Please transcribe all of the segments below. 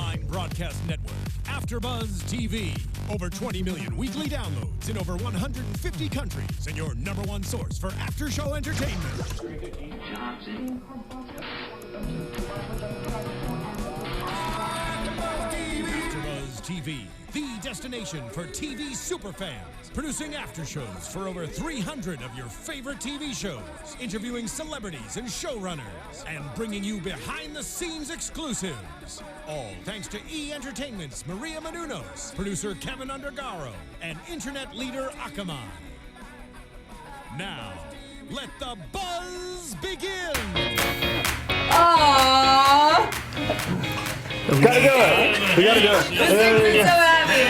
online broadcast network, AfterBuzz TV. Over 20 million weekly downloads in over 150 countries, and your #1 source for after-show entertainment. AfterBuzz TV, the destination for TV superfans. Producing after-shows for over 300 of your favorite TV shows. Interviewing celebrities and showrunners. And bringing you behind-the-scenes exclusives. All thanks to E! Entertainment's Maria Menounos, producer Kevin Undergaro, and internet leader Akamai. Now, let the buzz begin! Aww! We gotta do it! We gotta do it! This makes me so happy!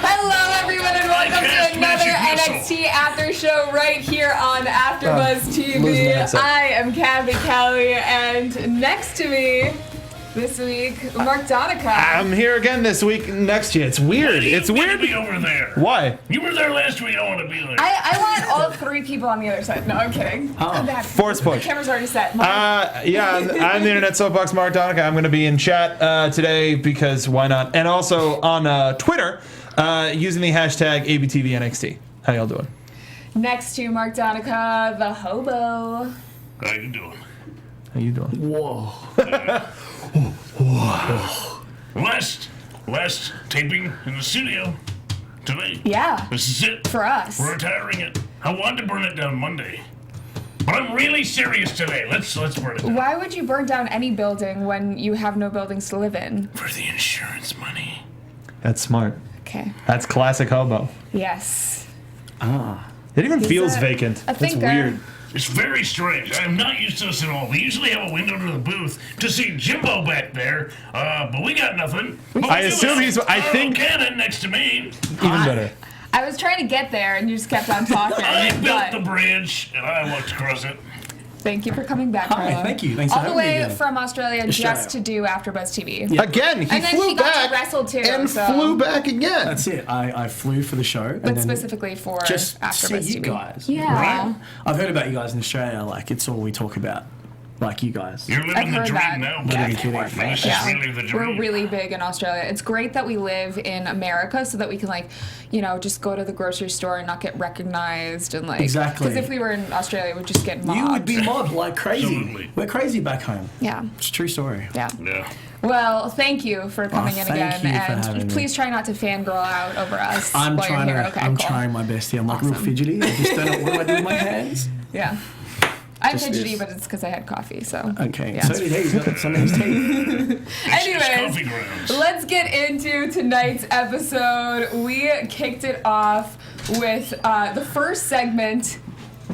Hello everyone and welcome to another NXT After Show right here on AfterBuzz TV. I am Kathy Kelly and next to me this week, Mark Donica. I'm here again this week next year. It's weird. It's weird. To be over there. Why? You were there last week. I want to be there. I want all three people on the other side. No, I'm kidding. Come back. Force push. The camera's already set. Yeah, I'm the Internet Soapbox Mark Donica. I'm going to be in chat today because why not? And also on Twitter using the hashtag ABTVNXT. How y'all doing? Next to Mark Donica, the hobo. How you doing? How you doing? Whoa. Last taping in the studio today. Yeah. This is it. For us. We're retiring it. I wanted to burn it down Monday, but I'm really serious today. Let's burn it down. Why would you burn down any building when you have no buildings to live in? For the insurance money. That's smart. Okay. That's classic hobo. Yes. It even He's feels a vacant. That's thinker. weird. It's very strange. I'm not used to this at all. We usually have a window to the booth to see Jimbo back there, but we got nothing. I assume he's. I think Cannon next to me. even better. I was trying to get there and you just kept on talking. I built but the bridge and I walked across it. thank you for coming back, Hi, Carlo. thank you. Thanks for All the having me way again. from Australia just to do AfterBuzz TV. Yeah. Again, he And then flew he got back to wrestle too. and so. flew back again. That's it. I flew for the show. But and then specifically for just AfterBuzz see you TV. guys. Yeah. Right. I've heard about you guys in Australia. Like, it's all we talk about. Like you guys. You're living I've the heard dream that. now, Yeah. buddy. This Yeah. is really the dream. We're really big in Australia. It's great that we live in America so that we can, like, you know, just go to the grocery store and not get recognized and, like... Exactly. Because if we were in Australia, we'd just get mobbed. You would be mobbed like crazy. Absolutely. We're crazy back home. Yeah. It's a true story. Yeah. Yeah. Well, thank you for coming in thank again. you for having And me. please try not to fangirl out over us I'm while trying you're here. to. Okay, I'm cool. trying my best here. I'm like real Awesome. fidgety. I just don't know what do I do with my hands. Yeah. I'm Just fidgety, is. but it's because I had coffee, so... Okay. Yeah. So did he. He's got some of his teeth. It's coffee Anyways, grounds. let's get into tonight's episode. We kicked it off with the first segment,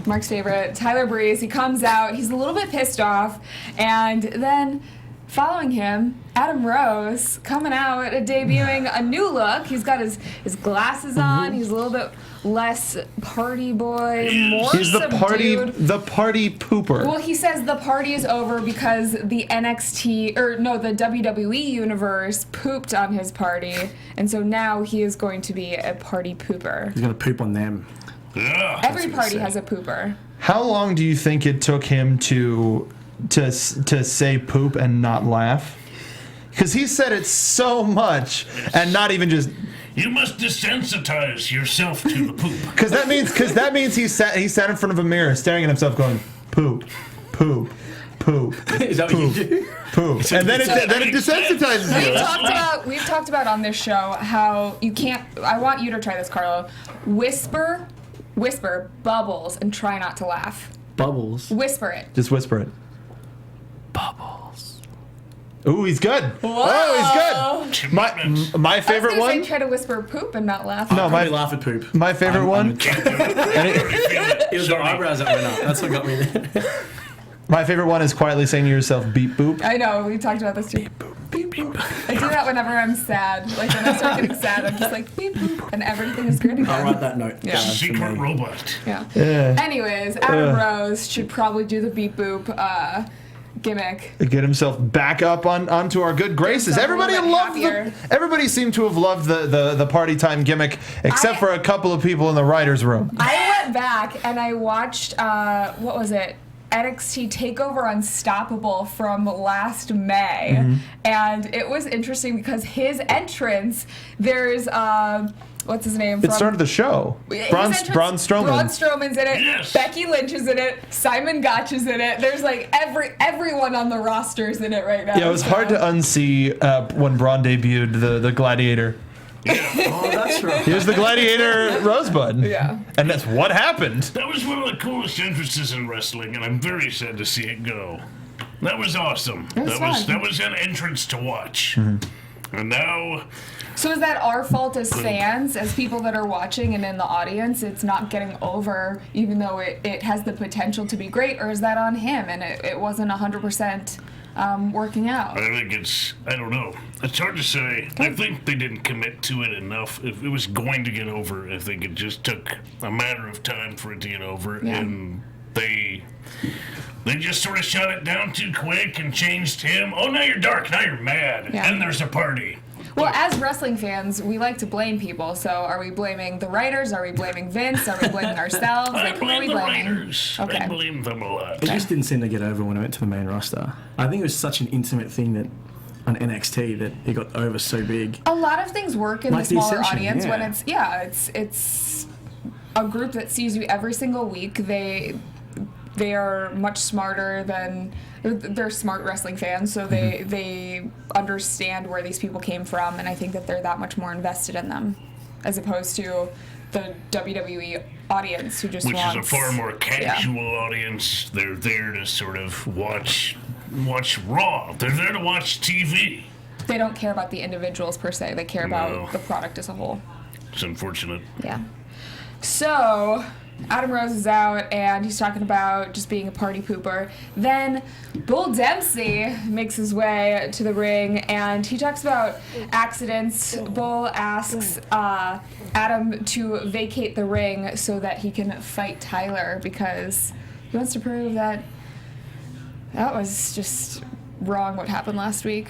Mark's favorite, Tyler Breeze. He comes out, he's a little bit pissed off, and then following him, Adam Rose coming out, debuting a new look. He's got his glasses on, he's a little bit less party boy, more He's the subdued. party pooper. Well, he says the party is over because the NXT, or no, the WWE universe pooped on his party, and so now he is going to be a party pooper. He's gonna poop on them. Yeah. Every what he party said. has a pooper. How long do you think it took him to say poop and not laugh? Because he said it so much, and not even just. You must desensitize yourself to the poop. Because that means he sat in front of a mirror, staring at himself, going poop, poop, poop, Is that what you do? poop, and then it desensitizes you. We've talked about on this show how you can't. I want you to try this, Carlo. Whisper bubbles and try not to laugh. Bubbles. Whisper it. Just whisper it. Bubbles. Ooh, he's good. Whoa. Oh, he's good. My I was favorite gonna one. say try to whisper poop and not laugh. No, I laugh at poop. my favorite one. It was the eyebrows that went up. That's what got me there. My favorite one is quietly saying to yourself, "Beep boop." I know, we talked about this too. Beep boop, beep boop. I do that whenever I'm sad. Like when I start getting sad, I'm just like beep boop, and everything is good again. I'll write that note. Yeah. down for Secret me. robot. Yeah. Yeah. Anyways, Adam Rose should probably do the beep boop gimmick. Get himself back up onto our good graces. Himself a Everybody little bit loved happier. everybody seemed to have loved the party time gimmick, except I- for a couple of people in the writers' room. I went back and I watched what was it? NXT TakeOver Unstoppable from last May, and it was interesting because his entrance, there's what's his name? It started the show. Braun Strowman. Braun Strowman's in it. Yes. Becky Lynch is in it. Simon Gotch is in it. There's like everyone on the roster is in it right now. Yeah, it was hard to unsee when Braun debuted the Gladiator. Oh, that's right. He was the Gladiator Rosebud. Yeah. And that's what happened. That was one of the coolest entrances in wrestling, and I'm very sad to see it go. That was awesome. That was an entrance to watch. And now, So is that our fault as fans, as people that are watching and in the audience, it's not getting over, even though it has the potential to be great, or is that on him and it wasn't 100% working out? I think I don't know. It's hard to say. I think they didn't commit to it enough. If it was going to get over, I think it just took a matter of time for it to get over, and they just sort of shut it down too quick and changed him. Oh, now you're dark, now you're mad, and there's a party. Well, as wrestling fans, we like to blame people. So are we blaming the writers? Are we blaming Vince? Are we blaming ourselves? I Like, who are blame we the blaming? writers. Okay. I blame them a lot. It just didn't seem to get over when I went to the main roster. I think it was such an intimate thing that on NXT that it got over so big. A lot of things work in Like the the smaller Ascension, audience when yeah. it's a group that sees you every single week. They are much smarter than they're smart wrestling fans, so they understand where these people came from, and I think that they're that much more invested in them as opposed to the WWE audience who just Which wants, is a far more casual audience. They're there to sort of watch Raw. They're there to watch TV. They don't care about the individuals per se. They care about the product as a whole. It's unfortunate. Yeah. So, Adam Rose is out, and he's talking about just being a party pooper. Then, Bull Dempsey makes his way to the ring, and he talks about accidents. Bull asks Adam to vacate the ring so that he can fight Tyler, because he wants to prove that was just wrong what happened last week.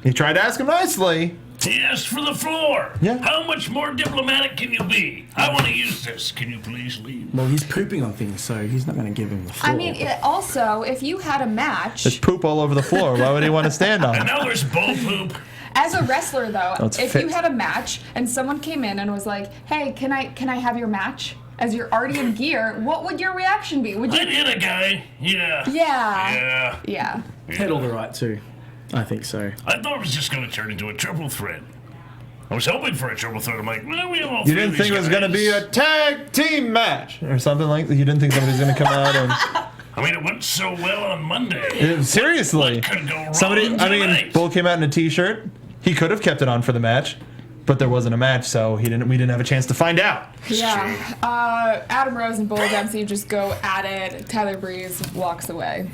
He tried to ask him nicely. He asked for the floor. Yeah. How much more diplomatic can you be? I want to use this. Can you please leave? Well, he's pooping on things, so he's not going to give him the floor. I mean, also, if you had a match... There's poop all over the floor. Why would he want to stand on And it? now there's bull poop. As a wrestler, though, Let's if fit. you had a match and someone came in and was like, "Hey, can I have your match?" As you're already in gear, what would your reaction be? Would you? I'd hit a guy. Yeah. Yeah. Yeah. Yeah. Had all the right to. I think so. I thought it was just going to turn into a triple threat. I was hoping for a triple threat. I'm like, well, we have all You three didn't of think it these was going to be guys. a tag team match or something like that? You didn't think somebody's going to come out and... I mean, it went so well on Monday. Seriously. What could go wrong Bull tonight? came out in a t-shirt. He could have kept it on for the match, but there wasn't a match, so we didn't have a chance to find out. Yeah. Adam Rose and Bull Dempsey just go at it. Tyler Breeze walks away.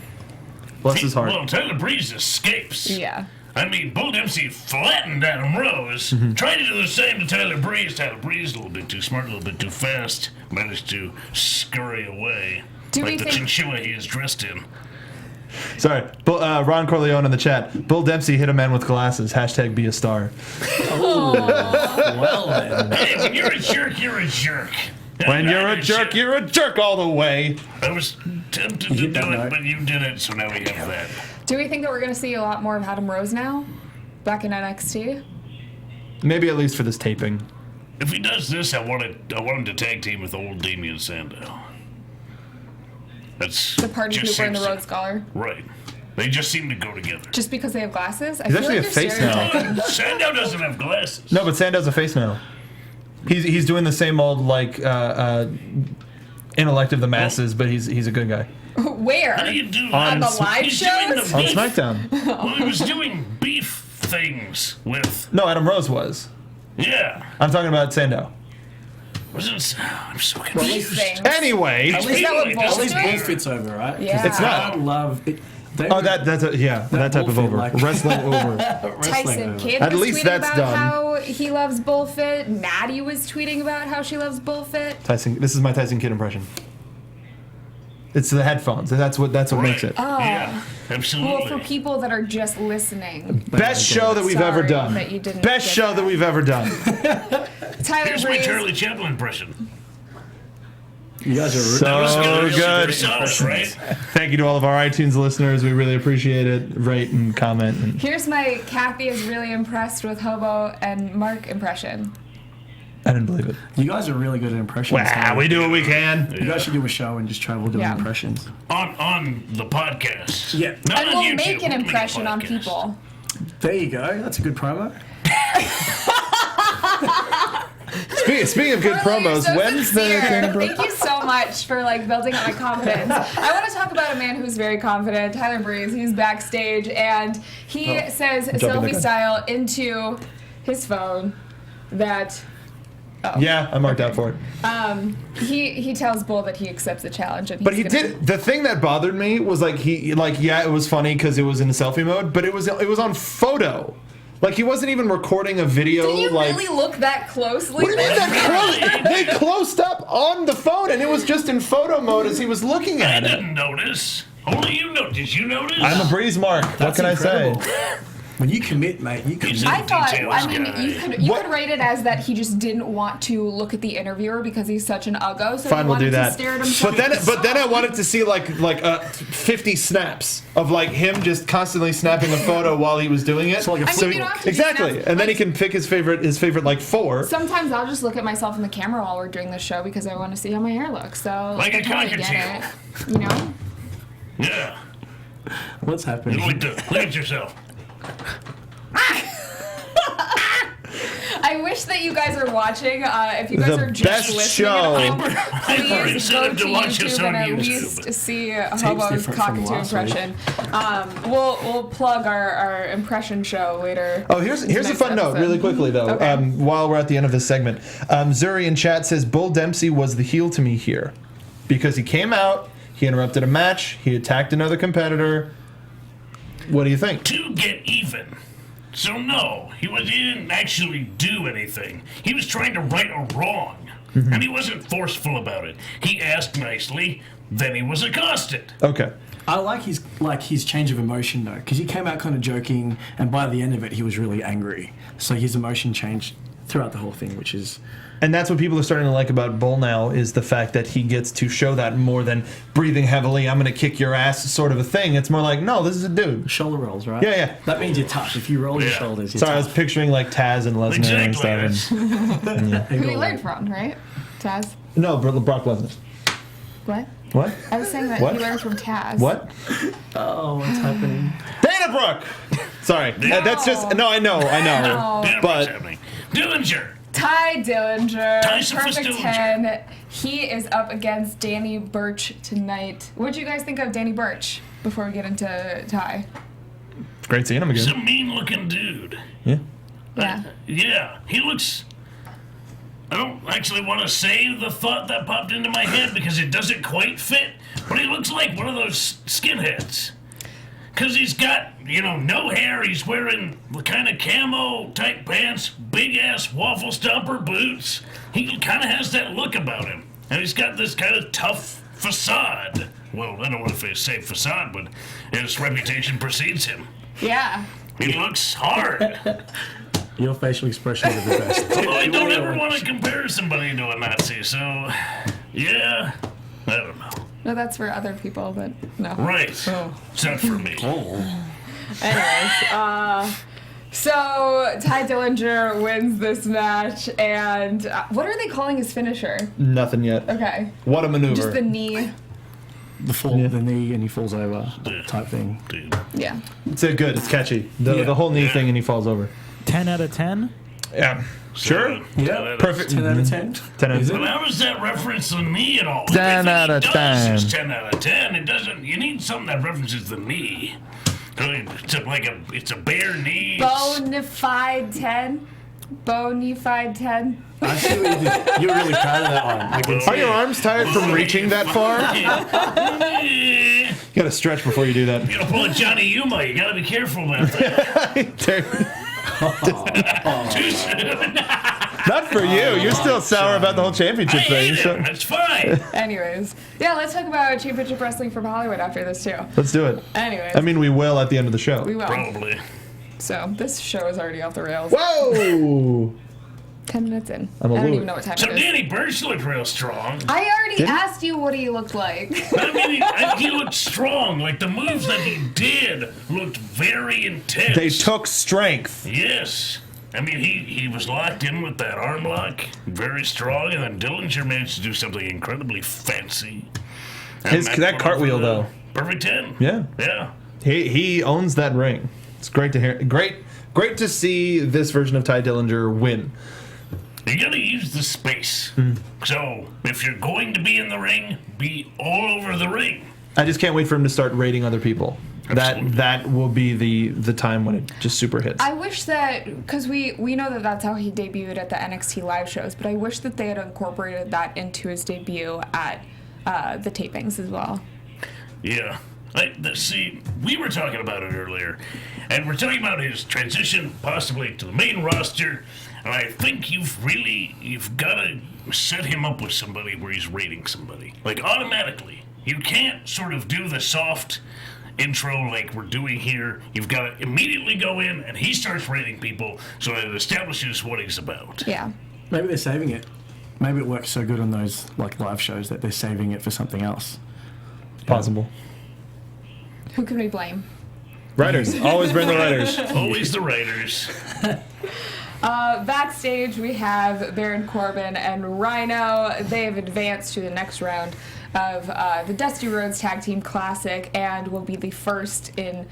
Bless his heart. Well, Tyler Breeze escapes. Yeah. I mean, Bull Dempsey flattened Adam Rose. Tried to do the same to Tyler Breeze. Tyler Breeze, a little bit too smart, a little bit too fast. Managed to scurry away. Do we like the think- chinchilla he is dressed in. Sorry. Ron Corleone in the chat. Bull Dempsey hit a man with glasses. #, be a star. Well then. Hey, when you're a jerk, you're a jerk. When you're a jerk, you're a jerk all the way. I was tempted to You do done it, right. but you did it, so now we have that. Do we think that we're going to see a lot more of Adam Rose now? Back in NXT? Maybe at least for this taping. If he does this, I want him to tag team with old Damian Sandow. That's The party just pooper and the seems- Rhodes Scholar? Right. They just seem to go together. Just because they have glasses? I He's feel actually like a face now. stereotyping. Sandow doesn't have glasses. No, but Sandow's a face now. He's doing the same old intellect of the masses, but he's a good guy. Where? How do you do On the that? live He's doing the shows? On beef- SmackDown. Well, he was doing beef things with. No, Adam Rose was. Yeah. I'm talking about Sandow. Wasn't. I'm so Well, at confused. least, Things. Anyway. Is that what At Bull's at least doing? Bull fits over, right? 'Cause Yeah. It's not. I love it. Oh, that type of bullfit, over. like- Wrestling over. Tyson Kidd At was least tweeting that's about done. how he loves Bullfit. Maddie was tweeting about how she loves Bullfit. Tyson. This is my Tyson Kidd impression. It's the headphones. That's what makes it. Yeah, absolutely. Well, for people that are just listening, Best show that we've ever Sorry done. that you didn't Best get show that. that we've ever done. Tyler Here's my Breeze. Charlie Chaplin impression. You guys are So good. Yourselves, right? Thank you to all of our iTunes listeners. We really appreciate it. Rate and comment. And Here's my Kathy is really impressed with Hobo and Mark impression. I didn't believe it. You guys are really good at impressions. Wow, we do what we can. You guys should do a show and just travel doing Yeah. impressions. On the podcast. Yeah. Not And on we'll YouTube. make an We'll impression a on podcast. people. There you go. That's a good promo. Speaking of good Carly, you're promos, so when's the sincere. Dana Brooke? Thank you so much for building up my confidence. I want to talk about a man who's very confident, Tyler Breeze. He's backstage and he says jumping the selfie gun. style into his phone that Yeah, I marked out for it. he tells Bull that he accepts the challenge and But he's he gonna- did. The thing that bothered me was it was funny because it was in selfie mode, but it was on photo. Like he wasn't even recording a video. Did you like, really look that closely? what do you mean that close? They closed up on the phone, and it was just in photo mode as he was looking I at it. didn't notice. Only you noticed. Did you notice? I'm a breeze mark. What That's can incredible. I say? When you commit, mate, you commit. I thought, Details I mean, guy. you What- could rate it as that he just didn't want to look at the interviewer because he's such an uggo, so Fine, he we'll do wanted to that. stare at himself. But then I wanted to see like 50 snaps of him just constantly snapping a photo while he was doing it. So like a I mean, flip- you don't have to do exactly, snaps, and then he like- can pick his favorite like 4. Sometimes I'll just look at myself in the camera while we're doing the show because I want to see how my hair looks. So Like a I totally cockatiel. get it, you know. Yeah. What's happening? You look at yourself. I wish that you guys are watching. If you guys The are just best listening show. at home, I've already please set go up to to watch us YouTube on and at YouTube. least see Hobo's different from cockatoo last week. impression. We'll plug our impression show later. Oh, here's a Next fun note, episode. really quickly though. Okay. While we're at the end of this segment, Zuri in chat says Bull Dempsey was the heel to me here because he came out, he interrupted a match, he attacked another competitor. What do you think? To get even. So no, he didn't actually do anything. He was trying to right a wrong. And he wasn't forceful about it. He asked nicely, then he was accosted. Okay. I like his change of emotion though, because he came out kind of joking, and by the end of it, he was really angry. So his emotion changed throughout the whole thing, which is. And that's what people are starting to like about Bull now is the fact that he gets to show that more than breathing heavily, I'm going to kick your ass sort of a thing. It's more like, no, this is a dude. Shoulder rolls, right? Yeah, yeah. That means you're tough. If you roll your Yeah. shoulders, you're Sorry, I was tough. picturing like Taz and Lesnar and Exactly. stuff. And, Who he learned from, right? Taz. no, Brock Lesnar. What? What? I was saying that What? he learned from Taz. What? Oh, what's happening? Dana Brooke! Sorry. That's just, no, I know. No. Damn, But- what's happening? Dillinger. Ty Dillinger, Tyson perfect Dillinger. 10. He is up against Danny Burch tonight. What do you guys think of Danny Burch before we get into Ty? It's great seeing him He's a again. mean-looking dude. Yeah. Yeah. Yeah, he looks... I don't actually want to say the thought that popped into my head because it doesn't quite fit, but he looks like one of those skinheads. Because he's got, no hair, he's wearing the kind of camo type pants, big-ass waffle stomper boots. He kind of has that look about him. And he's got this kind of tough facade. Well, I don't want to say facade, but his reputation precedes him. Yeah. He looks hard. Your facial expressions are the best. Well, I don't ever want to compare somebody to a Nazi, so yeah, I don't know. No, that's for other people, but no. Right, Oh. it's not for me. Anyways, so Ty Dillinger wins this match, and what are they calling his finisher? Nothing yet. Okay. What a maneuver. Just the knee. The knee and he falls over type thing. Dude. Yeah. It's good. It's catchy. The whole knee thing and he falls over. 10 out of 10? Yeah. Sure. Yeah. Perfect. 10 out of 10. 10 out of Is 10. it? Well, how is that reference to the knee at all? 10 out of 10. Is 10 out of 10. It doesn't. You need something that references the knee. It's a bare knee. Bonafide 10. Bonafide 10. I see what you did. You're really proud of that one. I can see Are your arms tired from reaching that far? You You gotta stretch before you do that. gotta pull a Johnny Yuma. You gotta be careful about that. Too soon. Not for you. You're still sour about the whole I championship hate thing. him. That's fine. Anyways. Yeah, let's talk about Championship Wrestling from Hollywood after this, too. Let's do it. Anyways. I mean, we will at the end of the show. we will. Probably. So, this show is already off the rails. Whoa! 10 minutes in. I'm a I don't little- even know what time So it is. Danny Burch looked real strong. I already Did he? asked you what he looked like. I mean, he looked strong. Like, the moves that he did looked very intense. They took strength. Yes. I mean, he was locked in with that arm lock, very strong, and then Dillinger managed to do something incredibly fancy. And That put cartwheel, over the though. Perfect 10. Yeah. Yeah. He owns that ring. It's great to hear. Great to see this version of Ty Dillinger win. You gotta use the space. So, if you're going to be in the ring, be all over the ring. I just can't wait for him to start rating other people. Absolutely. That will be the time when it just super hits. I wish that, because we know that that's how he debuted at the NXT live shows, but I wish that they had incorporated that into his debut at the tapings as well. Yeah. See, we were talking about it earlier, and we're talking about his transition possibly to the main roster, and I think you've got to set him up with somebody where he's rating somebody. Like, automatically. You can't sort of do the soft intro like we're doing here. You've got to immediately go in, and he starts rating people so that it establishes what he's about. Yeah. Maybe they're saving it. Maybe it works so good on those like live shows that they're saving it for something else. Possible. Who can we blame? Writers. Always bring the writers. Always the writers. Backstage, we have Baron Corbin and Rhino. They have advanced to the next round of the Dusty Rhodes Tag Team Classic and will be the first in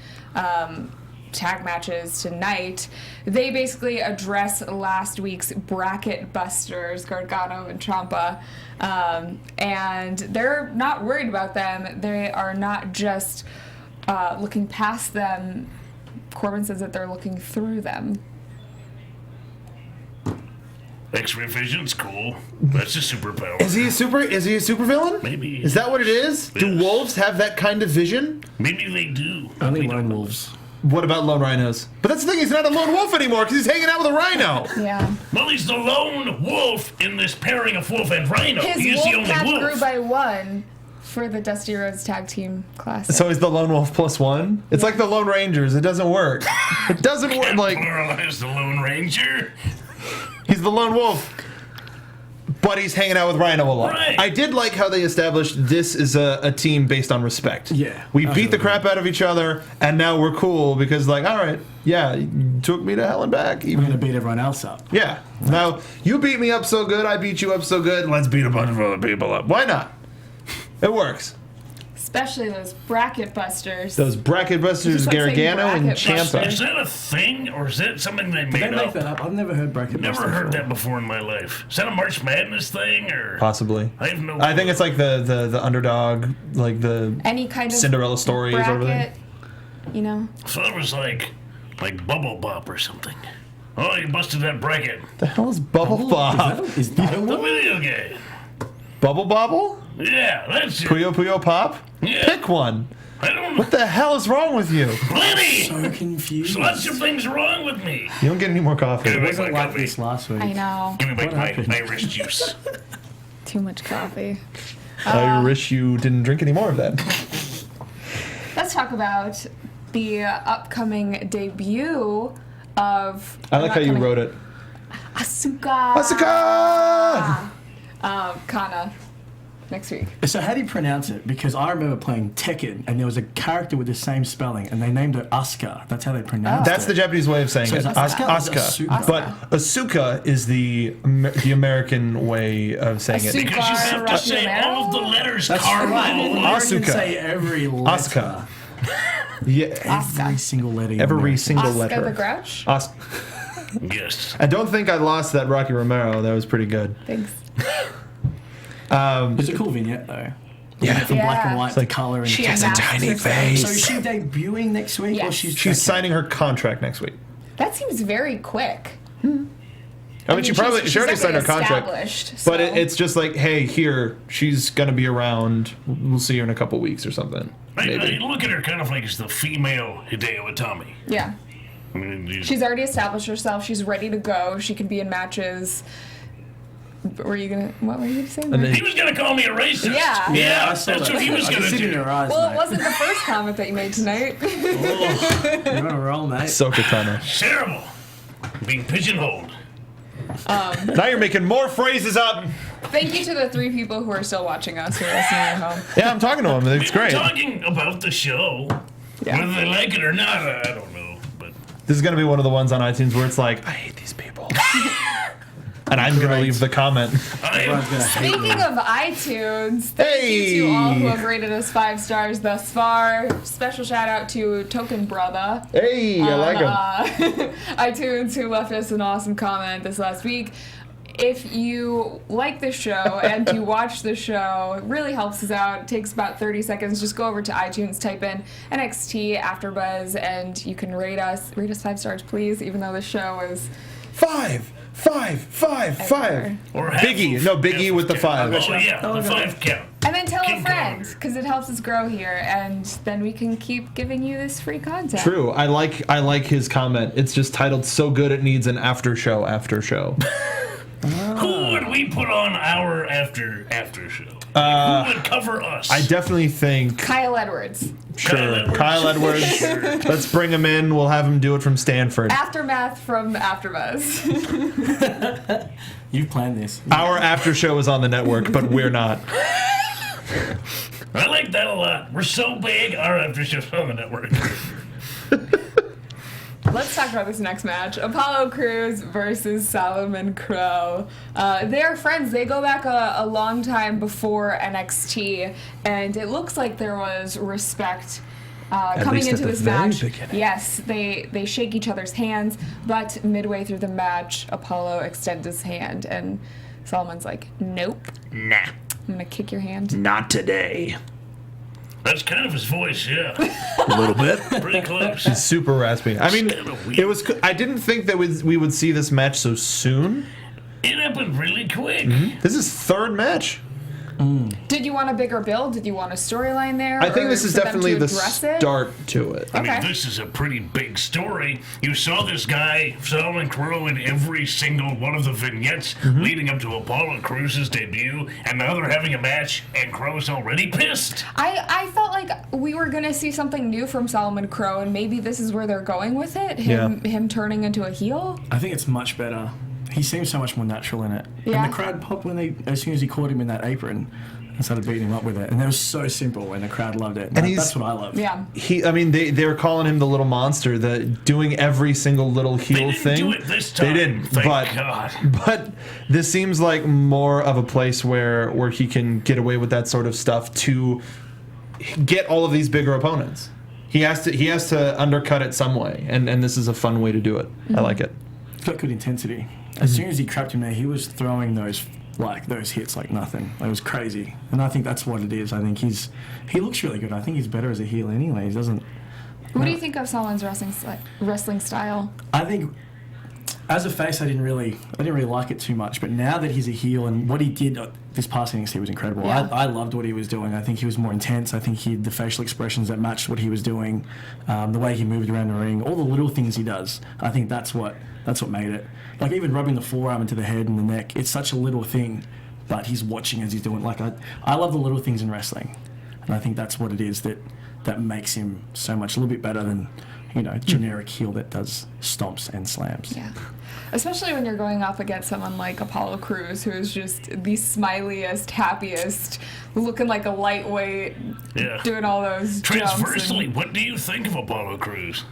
tag matches tonight. They basically address last week's bracket busters, Gargano and Ciampa, and they're not worried about them. They are not just looking past them. Corbin says that they're looking through them. X-ray vision's cool. That's a superpower. Is he a super villain? Maybe. Is that what it is? Do Yes. wolves have that kind of vision? Maybe they do. Only We don't lone know. wolves. What about lone rhinos? But that's the thing, he's not a lone wolf anymore because he's hanging out with a rhino. Yeah. Well, he's the lone wolf in this pairing of wolf and rhino. His He is the wolf only pack wolf. grew by 1 for the Dusty Rhodes Tag Team Classic. So he's the lone wolf plus 1? It's like the Lone Rangers. It doesn't work. It doesn't work. Can't Like, pluralize the Lone Ranger. he's the lone wolf. But he's hanging out with Rhino a lot. Right. I did like how they established this is a team based on respect. Yeah, We that's beat the really crap out of each other, and now we're cool because, like, all right, yeah, you took me to hell and back. We're Even gonna beat everyone else up. yeah. Now, you beat me up so good, I beat you up so good, let's beat a bunch of other people up. Why not? It works. Especially those bracket busters. Those bracket busters, Just like saying Gargano and bracket Ciampa. busters. Is that a thing, or is that something they Did made they make up? that up? I've never heard bracket. Never busters heard before. that before in my life. Is that a March Madness thing, or? Possibly. I have no I think clue. it's like the underdog, like the Any kind of Cinderella stories or bracket, everything. you know. So it was like Bubble Bop or something. Oh, you busted that bracket. The hell is Bubble Bob? Is that a The one? video game. Bubble Bobble? Yeah, that's it. Puyo Puyo Pop? Yeah. Pick one. I don't What the hell is wrong with you? Plenty! So confused. Lots of things wrong with me. You don't get any more coffee. Give It me wasn't my like coffee. this last week. I know. Give me What my happened? Irish juice. Too much coffee. I wish you didn't drink any more of that. Let's talk about the upcoming debut of. I like how you wrote it. Asuka. Asuka! Kana. Next week. So how do you pronounce it? Because I remember playing Tekken, and there was a character with the same spelling, and they named it Asuka. That's how they pronounced it. That's the Japanese way of saying So it. is that Asuka or Asuka. Asuka? But Asuka is the American way of saying it. Asuka. Because you have to Rocky say Romero? all of the letters, That's Carlo. right. Americans Asuka. say every letter. Asuka. Yeah, Every single letter. in every American. single Asuka letter. the Grouch. Yes. I don't think I lost that Rocky Romero. That was pretty good. Thanks. It's a cool vignette, though. Yeah. From black and Yeah. white It's to like, color and she text. has a tiny So face. is she debuting next week, or Yes. she's She's signing her contract next week. That seems very quick. I mean, she already signed her contract. Established, But so- it's just like, hey, here, she's gonna be around. We'll see her in a couple weeks or something. I Maybe. look at her kind of like as the female Hideo Itami. Yeah. I mean, She's already established herself. She's ready to go. She can be in matches. What were you gonna say? And then- he was going to call me a racist. Yeah. Yeah, I saw that's that. what he was I going can to see it in do. your eyes, Well, it mate. wasn't the first comment that you made tonight. You're on a roll, mate. So Katana. Terrible. Being pigeonholed. Now you're making more phrases up. Thank you to the 3 people who are still watching us who are listening at home. Yeah, I'm talking to them. It's We're great. talking about the show. Yeah. Whether they like it or not, I don't know. But This is going to be one of the ones on iTunes where it's like, I hate these people. And I'm going to leave the comment. Everyone's gonna hate me. Speaking of iTunes, thank you to all who have rated us 5 stars thus far. Special shout out to Token Brother Hey, I like them. iTunes who left us an awesome comment this last week. If you like the show and you watch the show, it really helps us out. It takes about 30 seconds. Just go over to iTunes, type in NXT AfterBuzz, and you can rate us 5 stars, please, even though the show is 5. or half Biggie. of- No, Biggie with the 5. Oh yeah, the 5 count. And then tell a King friend, Kong. because it helps us grow here, and then we can keep giving you this free content. True. I like his comment. It's just titled "So Good It Needs an After Show." Who would we put on our after show? Who would cover us? I definitely think Kyle Edwards. Kyle Edwards. Let's bring him in. We'll have him do it from Stanford. Aftermath from AfterBuzz. You've planned this. Our after show is on the network, but we're not. I like that a lot. We're so big, our after show's on the network. Let's talk about this next match. Apollo Crews versus Solomon Crowe. They're friends. They go back a long time before NXT, and it looks like there was respect coming least into at the this very match. beginning. Yes, they shake each other's hands, but midway through the match, Apollo extends his hand, and Solomon's like, "Nope, Nah, I'm gonna kick your hand." not today. That's kind of his voice, yeah. A little bit. Pretty close. Super raspy. I mean, Kinda weird. it was. I didn't think that we would see this match so soon. It happened really quick. This is 3rd match. Did you want a bigger build? Did you want a storyline there? I think or this is for them definitely to the address it? start to it. I mean, Okay. this is a pretty big story. You saw this guy, Solomon Crowe, in every single one of the vignettes leading up to Apollo Crews' debut, and now they're having a match, and Crowe's already pissed. I felt like we were gonna see something new from Solomon Crowe, and maybe this is where they're going with it. Him turning into a heel. I think it's much better. He seems so much more natural in it. Yeah. And the crowd popped as soon as he caught him in that apron and started beating him up with it. And it was so simple, and the crowd loved it. And he's- that's what I love. Yeah. They're calling him the little monster, doing every single little heel They didn't thing. do it this time. They didn't, Thank but God. but this seems like more of a place where he can get away with that sort of stuff to get all of these bigger opponents. He has to undercut it some way, and this is a fun way to do it. I like it. It's got good intensity. As soon as he crapped him there, he was throwing those hits like nothing. It was crazy. And I think that's what it is. I think he looks really good. I think he's better as a heel anyway. He doesn't... What do you think of Solomon's wrestling style? I think as a face, I didn't really like it too much. But now that he's a heel and what he did this past NXT was incredible. Yeah. I loved what he was doing. I think he was more intense. I think he had the facial expressions that matched what he was doing, the way he moved around the ring, all the little things he does. I think that's what made it. Like even rubbing the forearm into the head and the neck. It's such a little thing, but he's watching as he's doing. Like I love the little things in wrestling, and I think that's what it is that makes him so much a little bit better than generic heel that does stomps and slams. Yeah. Especially when you're going up against someone like Apollo Crews, who is just the smiliest, happiest, looking like a lightweight, Yeah. doing all those jumps. Transversely, what do you think of Apollo Crews?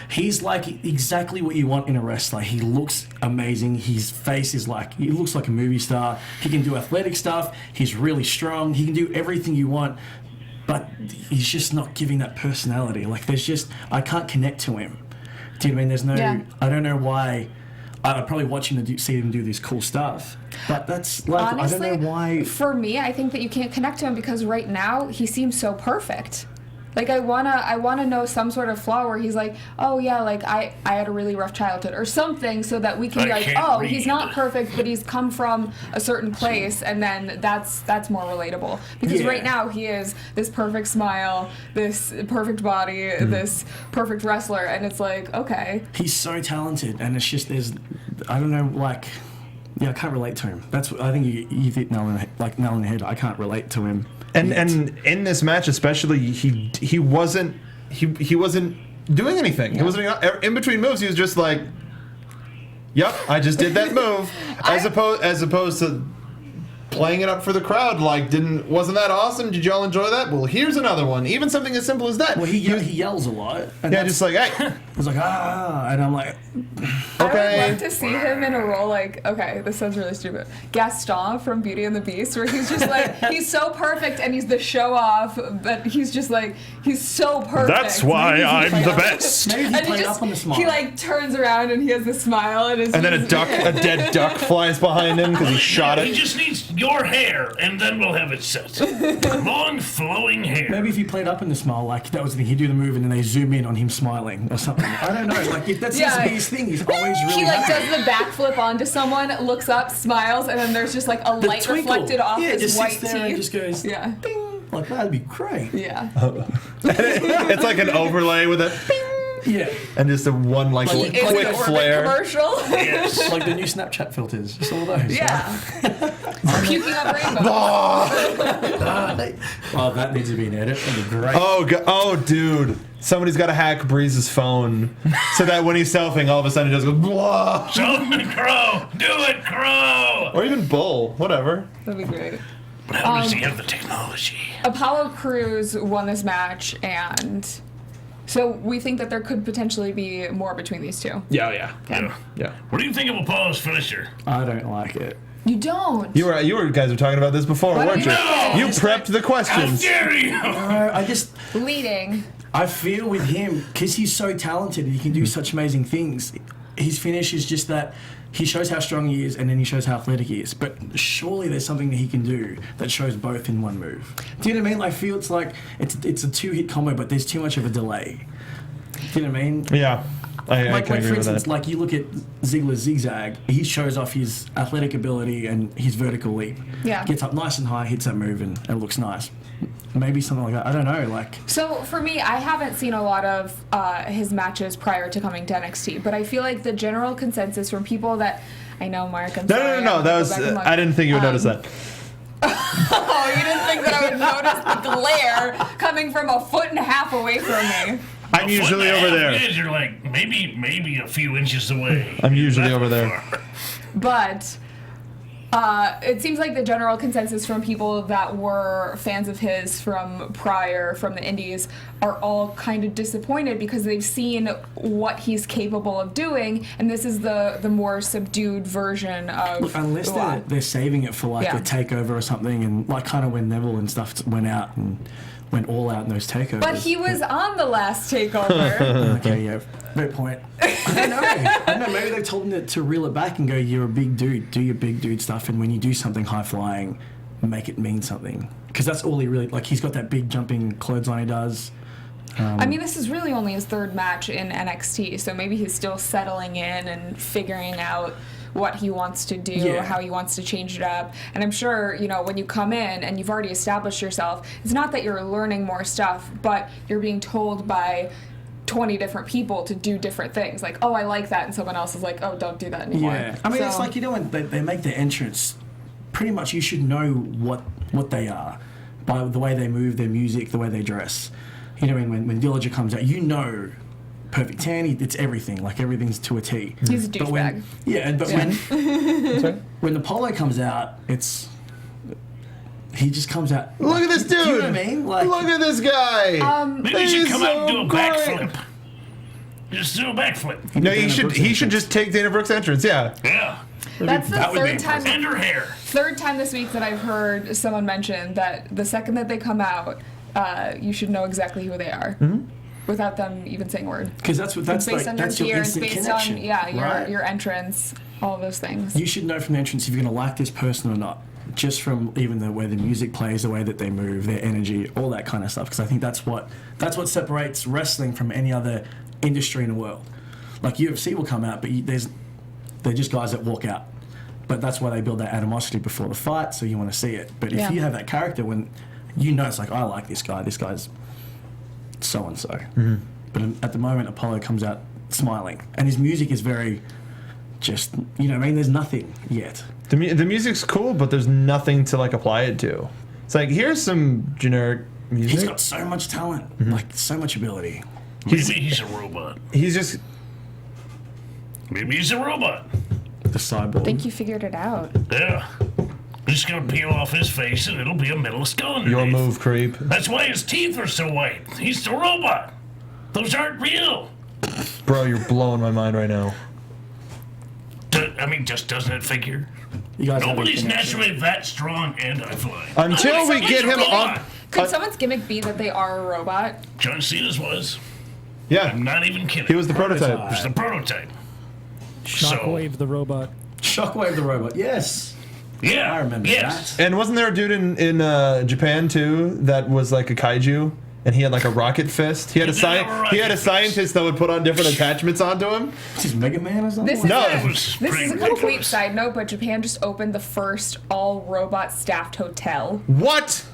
He's like exactly what you want in a wrestler. He looks amazing. His face is he looks like a movie star. He can do athletic stuff. He's really strong. He can do everything you want, but he's just not giving that personality. Like I can't connect to him. Do you know what I mean? There's no, Yeah. I don't know why. I'd probably watch him to see him do this cool stuff, but that's Honestly, I don't know why. for me, I think that you can't connect to him because right now he seems so perfect. Like I wanna know some sort of flaw where he's like, oh yeah, like I had a really rough childhood or something, so that we can be I like, can't oh, read. he's not perfect, but he's come from a certain place, and then that's more relatable. Because Yeah. right now he is this perfect smile, this perfect body, this perfect wrestler, and it's like, okay, He's so talented, and it's just I don't know, I can't relate to him. That's I think you hit nail in the head. I can't relate to him. And in this match especially, he wasn't doing anything. He wasn't in between moves. He was just like, Yep, I just did that move. As opposed to playing it up for the crowd, like, wasn't that awesome? Did y'all enjoy that? Well, here's another one. Even something as simple as that. Well, he yells a lot. And yeah, just like, hey. He's like, and I'm like, okay. I would love to see him in a role like, okay, this sounds really stupid, Gaston from Beauty and the Beast, where he's just like, he's so perfect and he's the show off, but he's just like, he's so perfect. That's why I'm the best. maybe he played up on the smile. He like turns around and he has this smile and then a dead duck flies behind him because he shot it. He just needs your hair, and then we'll have it set. Long, flowing hair. Maybe if he played up in the smile, like that was the thing, he'd do the move and then they zoom in on him smiling or something. I don't know. Like if that's his thing. He's always really He like happy. does the backflip onto someone, looks up, smiles, and then there's just like a light twinkle. reflected off his just white sits there teeth. and just goes, yeah. Bing. Like that'd be great. Yeah. It's like an overlay with a bing. Yeah. And just a one like It's quick an Orbit flare. commercial. Yes. Like the new Snapchat filters. Just all those. Yeah. Puking up rainbows. Oh, that needs to be an edit. That'd be great. Oh, dude. Somebody's got to hack Breeze's phone so that when he's selfing, all of a sudden it just goes, blah. Show it, Crow. Do it, Crow. Or even Bull. Whatever. That'd be great. How does he have the technology? Apollo Crews won this match, and so we think that there could potentially be more between these two. Yeah. Yeah. What do you think of Apollo's finisher? I don't like it. You don't. You guys were talking about this before, Why weren't you? don't You prepped the How questions. dare you? Leading. I feel with him, because he's so talented and he can do such amazing things, his finish is just that he shows how strong he is and then he shows how athletic he is. But surely there's something that he can do that shows both in one move. Do you know what I mean? I feel it's like it's a two-hit combo, but there's too much of a delay. Do you know what I mean? Yeah. I Like can agree for with instance, that. like you look at Ziggler's zigzag, he shows off his athletic ability and his vertical leap. Yeah. Gets up nice and high, hits that move, and it looks nice. Maybe something like that. I don't know. Like So for me, I haven't seen a lot of his matches prior to coming to NXT, but I feel like the general consensus from people that I know, Mark. I'm sorry. No. That was. I didn't think you would notice that. Oh, you didn't think that I would notice the glare coming from a foot and a half away from me. I'm usually over there. You're like maybe a few inches away. I'm usually Not over that there. far. But it seems like the general consensus from people that were fans of his from prior, from the indies, are all kind of disappointed because they've seen what he's capable of doing, and this is the more subdued version of... Look, unless they're saving it for like Yeah. a takeover or something, and like kind of when Neville and stuff went out and went all out in those takeovers. But he was on the last takeover. Okay, yeah, great point. I don't know. Maybe they told him to reel it back and go, "You're a big dude. Do your big dude stuff, and when you do something high flying, make it mean something." Because that's all he really like. He's got that big jumping clothesline he does. I mean, this is really only his third match in NXT, so maybe he's still settling in and figuring out what he wants to do, Yeah. how he wants to change it up. And I'm sure, you know, when you come in and you've already established yourself, it's not that you're learning more stuff, but you're being told by 20 different people to do different things. Like, oh, I like that, and someone else is like, oh, don't do that anymore. Yeah, I mean, it's like, you know, when they make their entrance, pretty much you should know what they are by the way they move, their music, the way they dress. You know, when Villager comes out, you know, Perfect 10, it's everything. Like, everything's to a T. He's a But when- douchebag. Yeah, but when Apollo comes out, he just comes out. Look at this dude. Do you know what I mean? Like, Look at this guy. Maybe he should come out and do a backflip. Just do a backflip. No, Dana Brooks he should entrance. just take Dana Brooks' entrance. Yeah. Yeah. That's the that would be third time. And her hair. Third time this week that I've heard someone mention that the second that they come out, you should know exactly who they are, without them even saying a word. because that's It's like based on your that's your gear, it's instant based connection. on right? your entrance, all of those things. You should know from the entrance if you're going to like this person or not. Just from even the way the music plays, the way that they move, their energy, all that kind of stuff. Because I think that's what separates wrestling from any other industry in the world. Like UFC will come out, but they're just guys that walk out. But that's why they build that animosity before the fight, so you want to see it. But if Yeah. you have that character, when you know it's like, I like this guy's so and so. But at the moment, Apollo comes out smiling, and his music is very just, you know what I mean? There's nothing yet. The music's cool, but there's nothing to like apply it to. It's like, here's some generic music. He's got so much talent, like so much ability. Maybe he's a robot. He's just Maybe he's a robot. The cyborg. I think you figured it out. Yeah. We're just gonna peel off his face and it'll be a metal skull underneath. Your move, creep. That's why his teeth are so white. He's a robot. Those aren't real. Bro, you're blowing my mind right now. Just doesn't it figure? You guys have Nobody's a connection. naturally that strong and I fly. Until we get him on. Could someone's gimmick be that they are a robot? John Cena's was. Yeah, I'm not even kidding. he was the prototype. It was the prototype. Shockwave the robot. Shockwave the robot. Yes. Yeah. I remember yes. that. And wasn't there a dude in Japan too that was like a kaiju, and he had like a rocket fist? He had a did have a rocket fist. scientist that would put on different attachments onto him. Is this Mega Man or something? This is No, a, it was this pretty is a complete ridiculous. side note, but Japan just opened the first all-robot staffed hotel. What?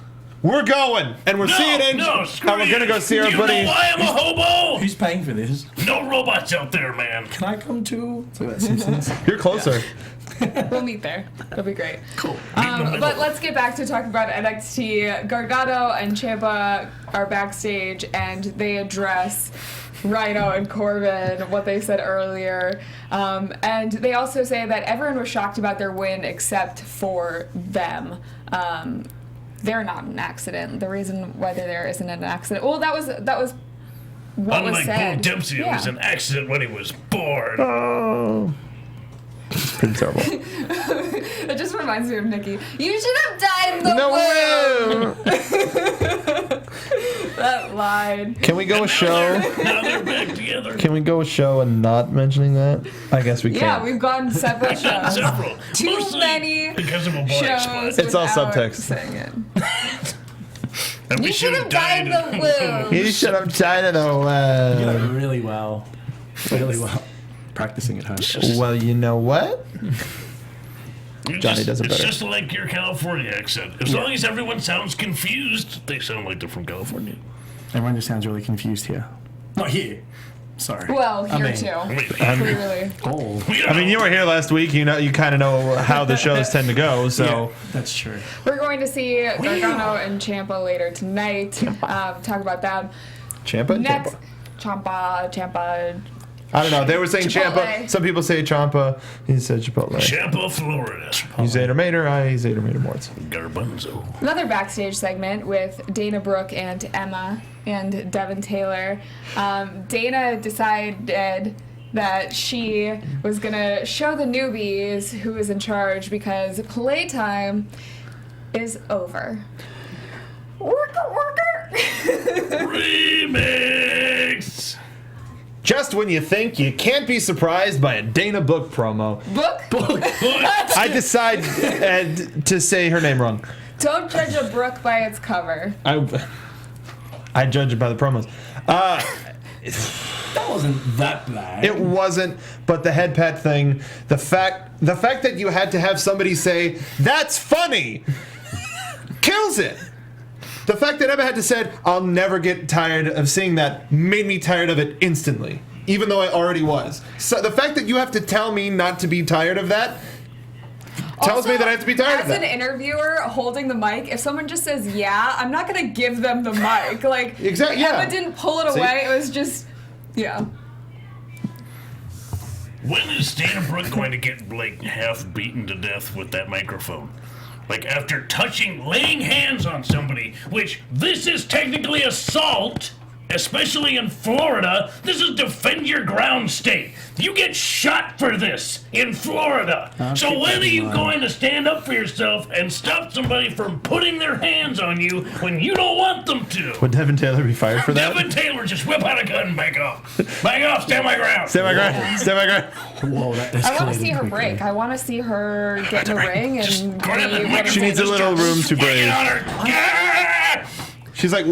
We're going, and we're seeing it. No, screw and we're gonna you. go see our Do you buddy. know why I'm a hobo? Who's paying for this? No robots out there, man. Can I come too? It's like that Simpsons. You're closer. We'll meet there. It'll be great. Cool. But let's get back to talking about NXT. Gargano and Ciampa are backstage, and they address Rhino and Corbin, what they said earlier. And they also say that everyone was shocked about their win except for them. They're not an accident. The reason why they're there isn't an accident. Well, that was what was Unlike said. Bo Dempsey, it Yeah. was an accident when he was born. Oh, it's pretty terrible. It just reminds me of Nikki. You should have died in the No womb. way. That line. Can we go a show? Now they're back together. Can we go a show and not mentioning that? I guess we can. Yeah, we've gone several shows. Several. Too Mostly many because of a blind shows. spot. It's all without subtext. saying it. And we You should have died in in the womb. You should have died in the You web. know really well. Really well. Practicing at home. Well, you know what? Johnny does it It's better. just like your California accent. As long as everyone sounds confused, they sound like they're from California. Everyone just sounds really confused here. Not here. Sorry. Well, here mean, too. I mean, Clearly. Oh, I mean, you were here last week. You know, you kind of know how the shows tend to go. So yeah, that's true. We're going to see Gargano and Ciampa later tonight. Talk about that. Ciampa, Next, Ciampa. Ciampa. I don't know. They were saying Chipotle. Ciampa. Some people say Ciampa. He said Chipotle. Tampa, Florida. You Zader Mater. I Zader Mater Morts. Garbanzo. Another backstage segment with Dana Brooke and Emma and Devin Taylor. Dana decided that she was gonna show the newbies who was in charge because playtime is over. Worker, worker. Remix. Just when you think you can't be surprised by a Dana Book promo, Book. I decide to say her name wrong. Don't judge a book by its cover. I judge it by the promos. That wasn't that bad. It wasn't, but the head pat thing, the fact that you had to have somebody say that's funny, kills it. The fact that Emma had to say, I'll never get tired of seeing that, made me tired of it instantly, even though I already was. So the fact that you have to tell me not to be tired of that tells Also, me that I have to be tired of As an that. interviewer holding the mic, if someone just says yeah, I'm not gonna give them the mic. Like Exactly, yeah. Emma didn't pull it See? away. It was just yeah. When is Dana Brooke going to get like half beaten to death with that microphone? Like after laying hands on somebody, which this is technically assault, especially in Florida. This is defend your ground state. You get shot for this in Florida. So keep when that are in you mind. going to stand up for yourself and stop somebody from putting their hands on you when you don't want them to? Would Devin Taylor be fired for that? Devin Taylor, just whip out a gun and back off. Back off, stand my ground. Stand my ground. Stand my ground. Whoa, that I want to escalated see her quickly. break. I want to see her get in the ring Just and grab it, be Mike. what She needs a little room to Swing it breathe. on her. Yeah! She's like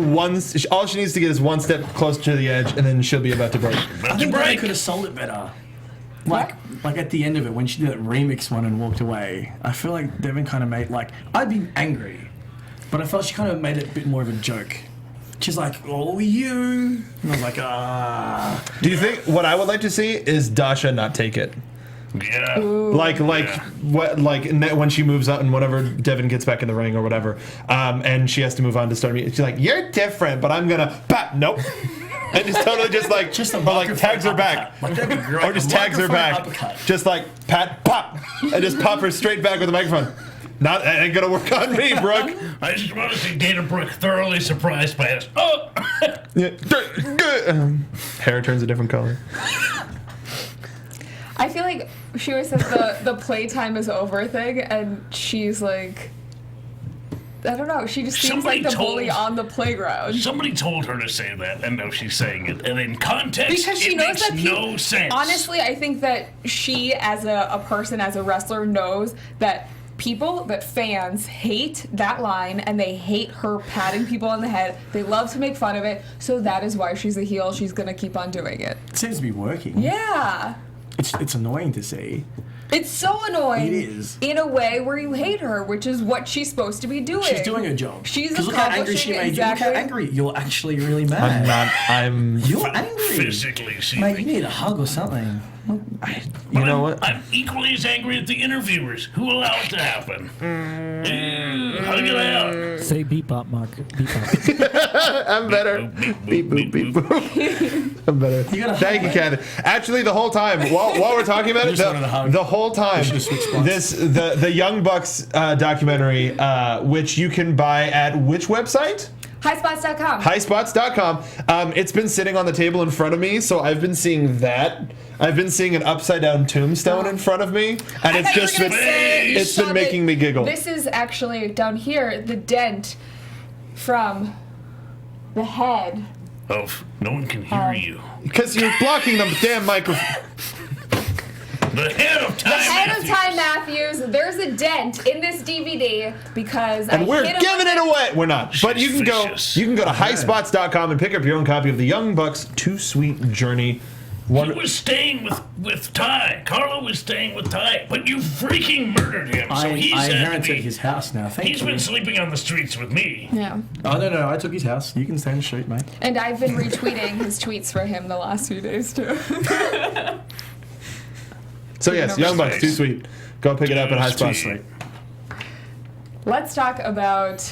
all she needs to get is one step closer to the edge, and then she'll be about to break. About I to think Brady break. could have sold it better. Like at the end of it, when she did that remix one and walked away, I feel like Devin kind of made, like, I'd be angry, but I felt she kind of made it a bit more of a joke. She's like, oh, you. And I was like, ah. Do you think what I would like to see is Dasha not take it? Yeah. Like when she moves up and whenever Devin gets back in the ring or whatever, and she has to move on to start meeting. She's like, "You're different, but I'm gonna." Nope. And just totally just like, Just a or like microphone tags her back. uppercut. Like, that'd be great. Or just A tags her back. microphone uppercut. Just like, pat, pop. And just pop her straight back with the microphone. That ain't gonna work on me, Brooke. I just want to see Dana Brooke thoroughly surprised by us. Oh! Yeah. Hair turns a different color. I feel like she always says the playtime is over thing, and she's like, I don't know. She just seems Somebody like the told- bully on the playground. Somebody told her to say that, and now she's saying it. And in context, Because she it knows makes that people, no sense. Honestly, I think that she, as a person, as a wrestler, knows that fans hate that line, and they hate her patting people on the head. They love to make fun of it, so that is why she's a heel. She's gonna keep on doing it. It seems to be working. Yeah. It's annoying to see. It's so annoying. It is. In a way where you hate her, which is what she's supposed to be doing. She's doing her job. She's 'Cause look how angry she accomplishing made you. Look exactly. how angry. You're actually really mad. I'm You're angry. Physically, she Mate, you need a hug or something. you know what? I'm equally as angry at the interviewers who allow it to happen. Hug it out. Say beep bop, Mark. Beep bop. I'm better. Beep boop beep boop. I'm better. Thank you, Kathy. Actually, the whole time while we're talking about it, just wanted a hug. the whole time, should've switched spots. the Young Bucks documentary, which you can buy at which website? Highspots.com. Highspots.com. It's been sitting on the table in front of me, so I've been seeing that. I've been seeing an upside down tombstone in front of me, and it's just been making me giggle. This is actually down here the dent from the head. No one can hear you. Because you're blocking the damn microphone. The head of time. The head of Matthews. Time Matthews. There's a dent in this DVD because And we're hit him giving with it away. We're not. But you She's can go. vicious. You can go to highspots.com and pick up your own copy of the Young Bucks Too Sweet Journey. He was staying with Ty. Carlo was staying with Ty, but you freaking murdered him. So I he's had to inherited be- his house now. Thank He's you. been sleeping on the streets with me. Yeah. Oh, no, I took his house. You can stay in the street, mate. And I've been retweeting his tweets for him the last few days too. So yes, Young Bucks Too Sweet. Go pick it up at Too Highspots. sweet. Let's talk about,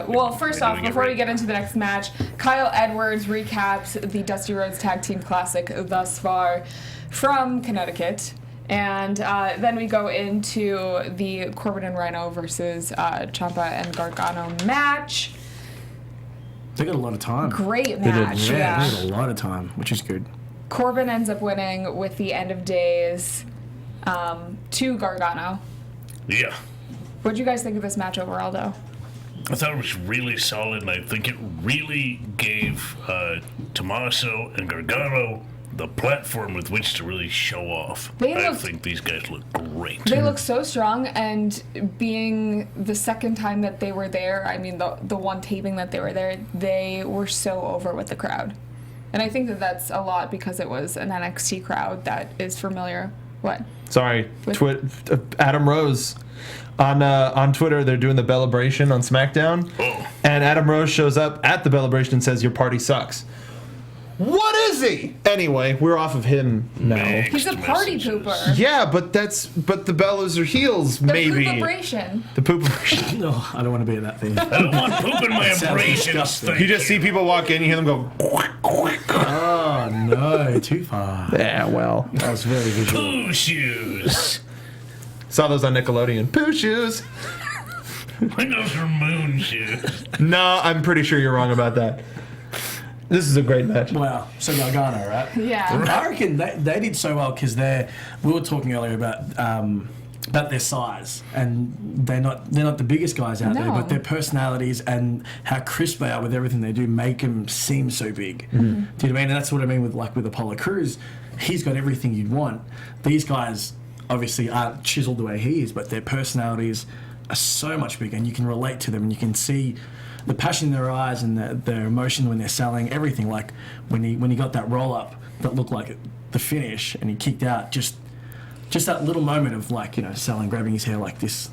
well, first off, doing it before we right. get into the next match, Kyle Edwards recaps the Dusty Rhodes Tag Team Classic thus far from Connecticut. And then we go into the Corbin and Rhino versus Ciampa and Gargano match. They got a lot of time. Great match, They yeah. got a lot of time, which is good. Corbin ends up winning with the end of days to Gargano. Yeah. What did you guys think of this match overall, though? I thought it was really solid, and I think it really gave Tommaso and Gargano the platform with which to really show off. I think these guys look great. They look so strong, and being the second time that they were there, I mean, the one taping that they were there, they were so over with the crowd. And I think that that's a lot because it was an NXT crowd that is familiar. What? Sorry, Adam Rose. On Twitter, they're doing the Bellabration on SmackDown, and Adam Rose shows up at the Bellabration and says, "Your party sucks." What is he? Anyway, we're off of him now. He's a party pooper. Yeah, but the Bellas are heels, The maybe. poopabration. The poopabration. No, I don't want to be in that thing. I don't want poop in my That sounds abrasions disgusting. thing. You just see people walk in, you hear them go. Oh, no, too far. Yeah, well, That was very visual. Poo shoes. saw those on Nickelodeon. Poo shoes. I think those are moon shoes. No, I'm pretty sure you're wrong about that. This is a great match. Wow, so Gargano, right? Yeah. I reckon they did so well because we were talking earlier about their size, and they're not the biggest guys out there, No. but their personalities and how crisp they are with everything they do make them seem so big. Do you know what I mean? And that's what I mean with Apollo Crews. He's got everything you'd want. These guys obviously aren't chiseled the way he is, but their personalities are so much bigger, and you can relate to them, and you can see the passion in their eyes and their emotion when they're selling everything. Like when he got that roll up that looked like the finish, and he kicked out, just that little moment of selling, grabbing his hair like this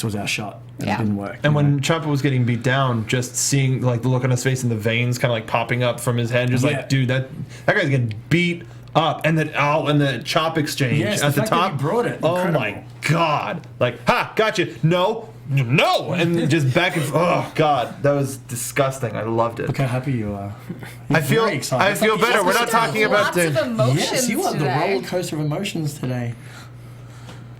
was our shot, and Yeah. it didn't work. And when Ciampa was getting beat down, just seeing like the look on his face and the veins kind of like popping up from his head, just Yeah. like, dude, that guy's getting beat up, and then and the chop exchange Yes, at the the fact that top. he brought it, Oh incredible. my god! Like, ha, gotcha. No, no, and just back and oh god, that was disgusting. I loved it. Look how happy you are. I feel very excited. I feel It's like better. We're not Lots talking about of the. emotions Yes, you are the today. roller coaster of emotions today.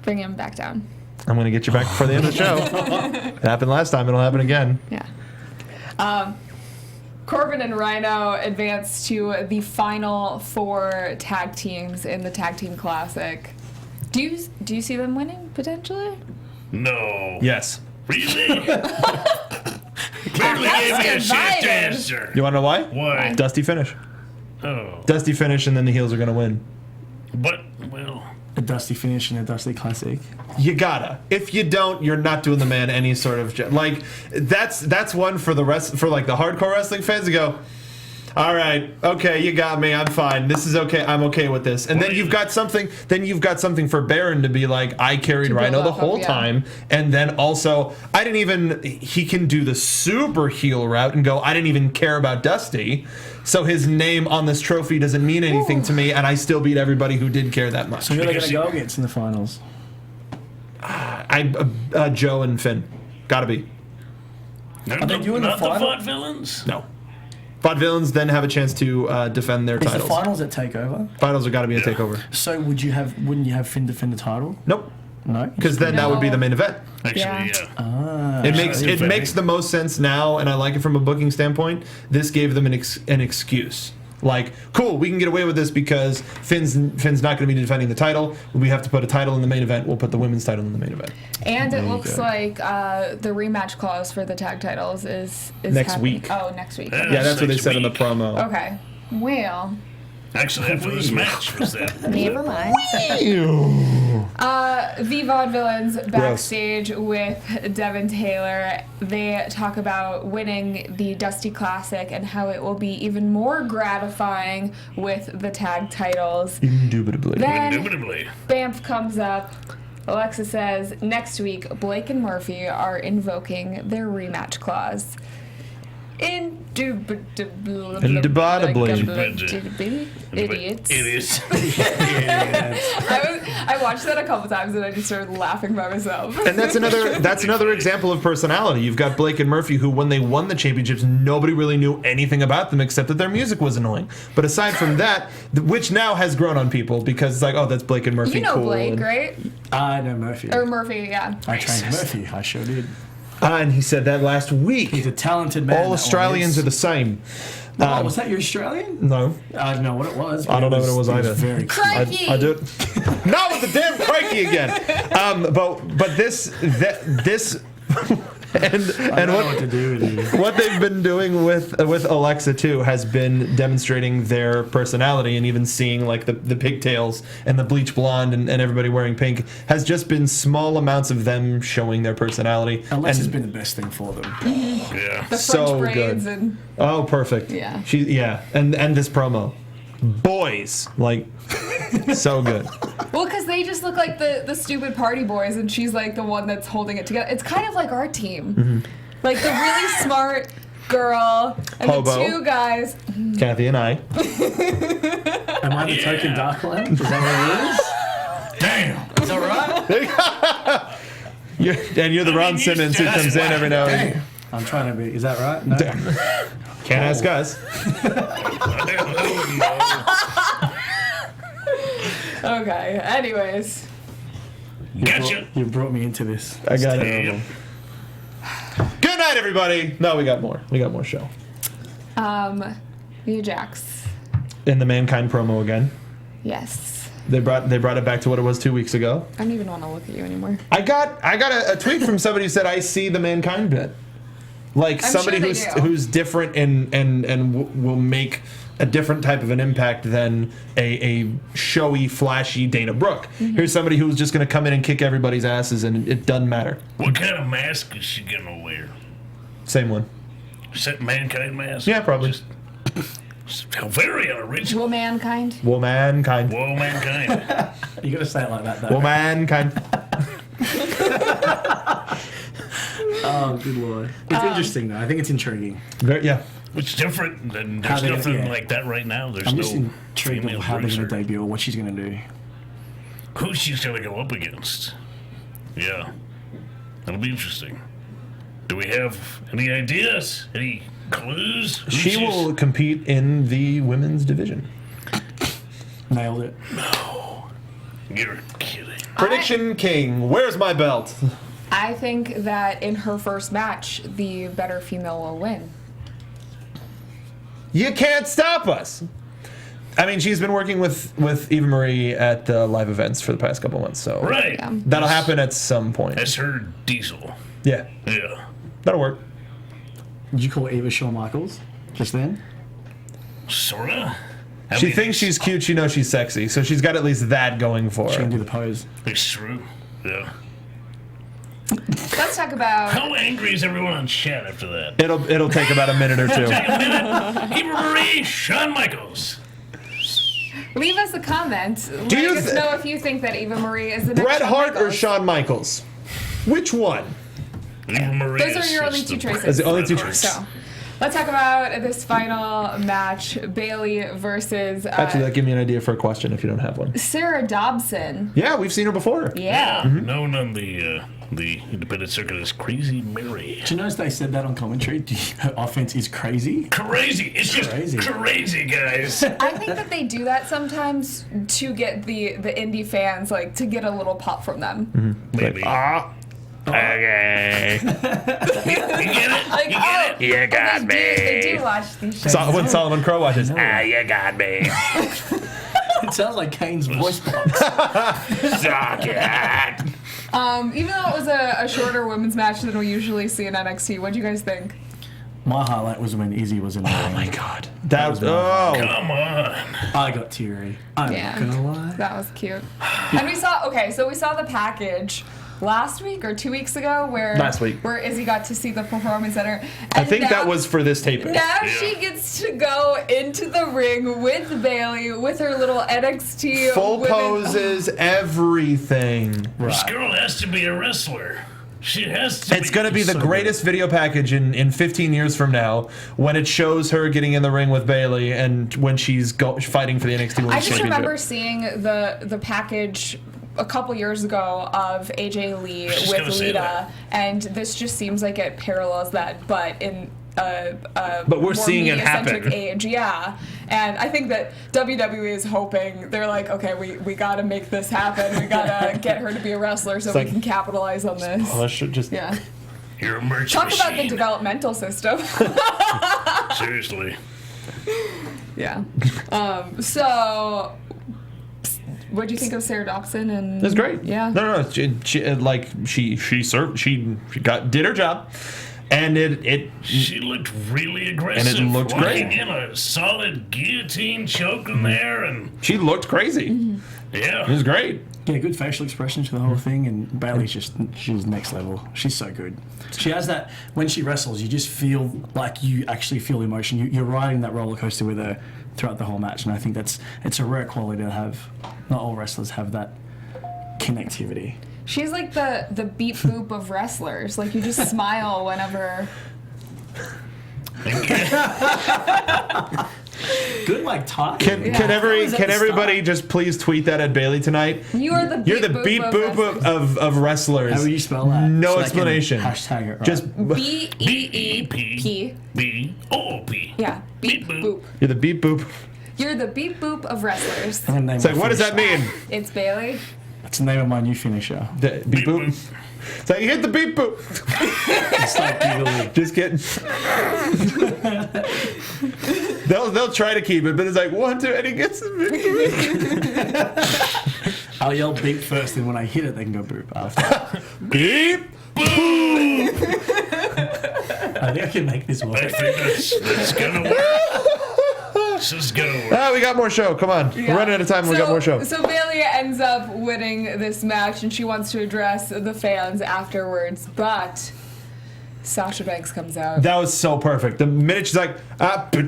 Bring him back down. I'm gonna get you back before the end of the show. It happened last time. It'll happen again. Yeah. Corbin and Rhino advance to the final 4 tag teams in the Tag Team Classic. Do you see them winning potentially? No. Yes. Really? Barely gave me a shit answer. You want to know why? Why? Dusty finish. Oh. Dusty finish, and then the heels are gonna win. But, well... A dusty finish and a dusty classic. You gotta. If you don't, you're not doing the man any sort of like. That's one for the rest for like the hardcore wrestling fans to go. All right, okay, you got me. I'm fine. This is okay. I'm okay with this. And then you've got something. Then you've got something for Baron to be like, I carried To build Rhino the off of, whole yeah. time, and then also I didn't even. He can do the super heel route and go. I didn't even care about Dusty, so his name on this trophy doesn't mean anything to me, and I still beat everybody who did care that much. So who are they going Because to go against in the finals? Joe and Finn, gotta be. Are they doing the not the final? Vaudevillains? No. Vaudevillains then have a chance to defend their Is the titles. finals at Takeover? Finals are got to be a takeover. So wouldn't you have Finn defend the title? Nope, No. because then that would be the main event. Actually, Yeah. yeah. It makes Actually, the most sense now, and I like it from a booking standpoint. This gave them an excuse. Like, cool, we can get away with this because Finn's not going to be defending the title. We have to put a title in the main event. We'll put the women's title in the main event. And it looks go. like the rematch clause for the tag titles is Next happening. week. Oh, next week. Yeah. Yeah, that's what they Next said in the week. promo. Okay. Well, Actually, after this match was that. never mind. The Vaudevillains backstage with Devin Taylor. They talk about winning the Dusty Classic and how it will be even more gratifying with the tag titles. Indubitably. Then Indubitably. Bamf comes up. Alexa says next week Blake and Murphy are invoking their rematch clause. Indubitably. Idiots. Idiots. I watched that a couple times and I just started laughing by myself. And that's another example of personality. You've got Blake and Murphy, who when they won the championships, nobody really knew anything about them except that their music was annoying. But aside from that, which now has grown on people because it's like, oh, that's Blake and Murphy. You know cool. Blake, and, right? I know Murphy. Or Murphy, yeah. I trained Murphy. I sure did. and he said that last week. He's a talented man. All Australians are the same. Oh, was that your Australian? No, I don't know what it was. I don't know what it was either. Very Crikey! I do. Not with the damn crikey again. But this I and don't know what to what do with you. what they've been doing with Alexa too has been demonstrating their personality, and even seeing like the pigtails and the bleach blonde and everybody wearing pink has just been small amounts of them showing their personality. Alexa's and been the best thing for them. Yeah. The French so braids good. and Oh, perfect. Yeah. And this promo, boys, like so good. well, because they just look like the stupid party boys, and she's like the one that's holding it together. It's kind of like our team, Mm-hmm. like the really smart girl and Hobo. the 2 guys. Kathy and I. Am I the token Dark Lane? Is that what it is? Damn. Is that right? You're the Ron you Simmons who said comes in every now and then. Damn. I'm trying to be. Is that right? No. Can't ask us. Okay. Anyways, Gotcha. You brought me into this. I got it. Damn. Good night, everybody. No, we got more. We got more show. Nia Jax. In the Mankind promo again. Yes. They brought it back to what it was 2 weeks ago. I don't even want to look at you anymore. I got a tweet from somebody who said I see the Mankind bit. Like I'm somebody sure they do. who's different and will make a different type of an impact than a showy, flashy Dana Brooke. Mm-hmm. Here's somebody who's just going to come in and kick everybody's asses, and it doesn't matter. What kind of mask is she gonna wear? Same one. Is that Mankind mask? Yeah, probably. How very unoriginal. Will mankind? Womankind. Whoa, Mankind. You gotta say it like that, though. Womankind. Oh, good lord. It's interesting, though. I think it's intriguing. Yeah. It's different than How there's they- nothing yeah. like that right now. There's I'm no just intrigued female of how they're Bruiser. gonna debut or what she's gonna do. Who she's gonna go up against? Yeah. That'll be interesting. Do we have any ideas? Any clues? She will compete in the women's division. Nailed it. No. You're kidding. Prediction King, where's my belt? I think that in her first match, the better female will win. You can't stop us. I mean, she's been working with Eva Marie at the live events for the past couple months, so Right. Yeah. that'll happen at some point. That's her diesel. Yeah, Yeah. that'll work. Did you call Eva Shawn Michaels just then? Sorta. She thinks she's cute. She knows she's sexy, so she's got at least that going for She can her. do the pose. It's true. Yeah. Let's talk about. How angry is everyone on chat after that? It'll take about a minute or two. Eva Marie, Shawn Michaels. Leave us a comment. Do you Let us know if you think that Eva Marie is the next Bret Shawn Hart or Michaels. Shawn Michaels? Which one? Eva Marie. Those are is your only just two the choices. That's the only two Bret Hart. choices. So, let's talk about this final match: Bayley versus Actually, that give me an idea for a question if you don't have one. Sarah Dobson. Yeah, we've seen her before. Yeah. Known on the independent circuit as Crazy Mary. Do you notice they said that on commentary? Her offense is crazy. Crazy. It's just Crazy. crazy, guys. I think that they do that sometimes to get the indie fans, like, to get a little pop from them. Maybe. Okay. You get it? Like, You get it? You got They do watch these shows. When Solomon Crow watches, you got me. It sounds like Kane's voice box. Suck it. Even though it was a shorter women's match than we usually see in NXT, what do you guys think? My highlight was when Izzy was in the ring. Oh my God. That was was Come on. I got teary. I'm Yeah. not gonna lie. That was cute. And we saw the package last week or 2 weeks ago Last week. where Izzy got to see the performance center. I And think now- that was for this taping. Now she gets to go into the ring with Bayley with her little NXT Full women- poses, everything. This girl has to be a wrestler. She has to. It's going to be the So greatest video package in 15 years from now when it shows her getting in the ring with Bayley and when she's fighting for the NXT Women's I just Championship. remember seeing the package a couple years ago of AJ Lee just with gonna say Lita, that. and this just seems like it parallels that, but in But we're more seeing it media-centric happen. age, yeah. And I think that WWE is hoping, they're like, okay, we gotta make this happen. We gotta get her to be a wrestler so we like- can capitalize on this. Oh, that should just. Yeah. You're a merch Talk machine. about the developmental system. Seriously. Yeah. So, what do you think of Sarah Dobson? And It's great. Yeah. No. She did her job, and it She looked really aggressive. And it looked walking great. in a solid guillotine choke in there, and she looked crazy. It yeah. was great. Yeah, good facial expressions for the whole thing, and Bayley's she's next level. She's so good. She has that, when she wrestles, you just feel like you actually feel emotion. You're riding that roller coaster with her throughout the whole match, and I think it's a rare quality to have. Not all wrestlers have that connectivity. She's like the beep boop of wrestlers. Like, you just smile whenever. Good, like talk. Can everybody just please tweet that at Bayley tonight? You're the beep You're the boop beep of boop wrestlers. of wrestlers. How would you spell that? No So I can explanation. Hashtag it right. Just B-E-E-P. B-O-O-P. Yeah. Beep Beep boop. boop. you're the beep boop. You're the beep boop of wrestlers. I'm gonna name It's like, my what does that finisher. mean? It's Bayley. That's the name of my new finisher. The beep boop. It's like, you hit the beep boop. It's like Giggly. Just kidding. they'll try to keep it, but it's like 1, 2, and he gets the victory. I'll yell beep first, and when I hit it, they can go boop after. Beep. I think I can make this I work. think that's gonna work. This is gonna work. Ah, we got more show. Come on. We're running out of time. We got more show. So Bayley ends up winning this match, and she wants to address the fans afterwards, but Sasha Banks comes out. That was so perfect. The minute she's like, like, and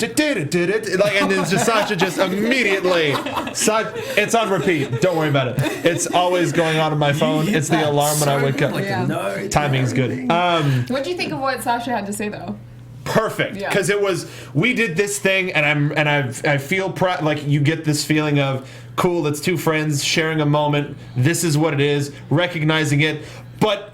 then just Sasha just immediately, it's on repeat. Don't worry about it. It's always going on my phone. It's the alarm when I wake up. Yeah. No, Timing's good. What do you think of what Sasha had to say, though? Perfect, Yeah. because it was, we did this thing, and I feel proud. Like, you get this feeling of cool. That's two friends sharing a moment. This is what it is. Recognizing it, but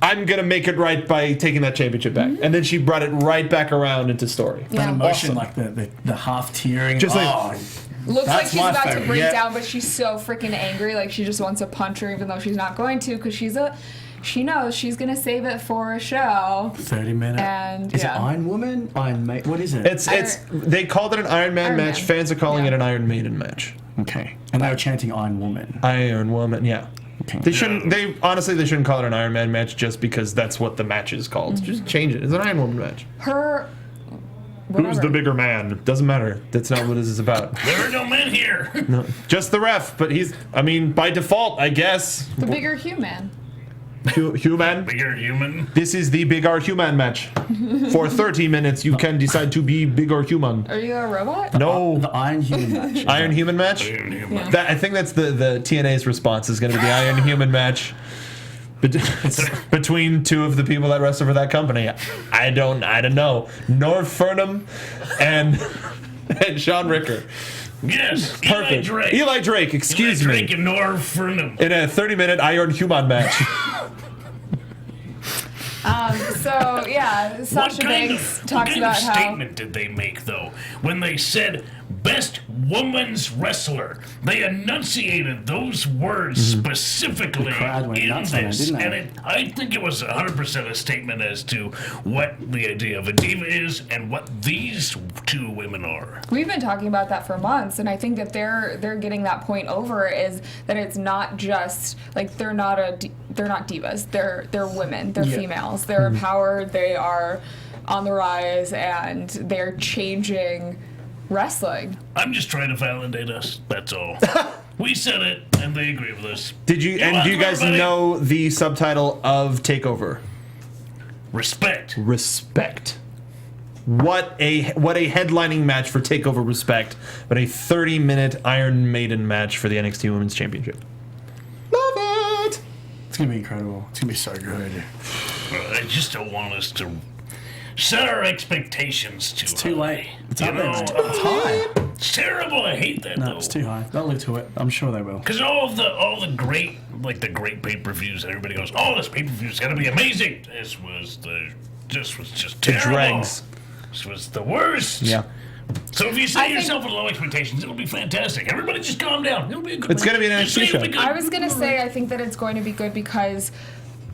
I'm gonna make it right by taking that championship back, and then she brought it right back around into story. That emotion, Awesome. like the half tearing. Just like- Looks like That's she's my about to favorite. break Yeah. down, but she's so freaking angry. Like she just wants to punch her, even though she's not going to, because she knows she's gonna save it for a show. 30-minute. And is yeah. it Iron Woman? Iron Maiden? What is it? It's they called it an Iron Man Iron match. Man. Fans are calling Yeah. it an Iron Maiden match. okay. And they were chanting Iron Woman. Iron Woman, yeah. Okay. They shouldn't. They honestly, they shouldn't call it an Iron Man match just because that's what the match is called. Just change it. It's an Iron Woman match. Her. Who's Whatever. the bigger man? Doesn't matter. That's not what this is about. There are no men here. No, just the ref. But he's. I mean, by default, I guess. The bigger human. Human. Bigger human. This is the big or human match. For 30 minutes, you can decide to be big or human. Are you a robot? No. The Iron Human match. Iron Human match. Bigger human. That, I think that's the TNA's response is going to be the Iron Human match between two of the people that wrestle for that company. I don't know. Norv Furnham and Sean Ricker. Yes. Perfect. Eli Drake. Excuse Eli me. Drake and Norv Furnham. In a 30-minute Iron Human match. So yeah, What Sasha kind Banks of, talks what kind about of how. statement did they make, though, when they said best woman's wrestler? They enunciated those words specifically The crowd went in nuts on it, this, didn't they? and I think it was 100% a statement as to what the idea of a diva is and what these two women are. We've been talking about that for months, and I think that they're getting that point over is that it's not just like they're not divas. They're women. They're Yeah. females. They're empowered. They are on the rise, and they're changing wrestling. I'm just trying to validate us. That's all. We said it, and they agree with us. Did you? And do you guys everybody. know the subtitle of Takeover? Respect. Respect. What a headlining match for Takeover Respect, but a 30-minute Iron Maiden match for the NXT Women's Championship. Love it. It's going to be incredible. It's going to be so good. I just don't want us to set our expectations too It's too late. It's You up there, know, mate. It's high. It's terrible. I hate that No, though. it's too high. They'll live to it. I'm sure they will. Because all the great pay-per-views, everybody goes, "Oh, this pay-per-view's gonna be amazing." This was just The terrible. dregs. This was the worst. Yeah. So if you I set think- yourself with low expectations, it'll be fantastic. Everybody just calm down. It'll be a good. It's gonna be an Just NXT say it'll be show. good. I was gonna say I think that it's going to be good because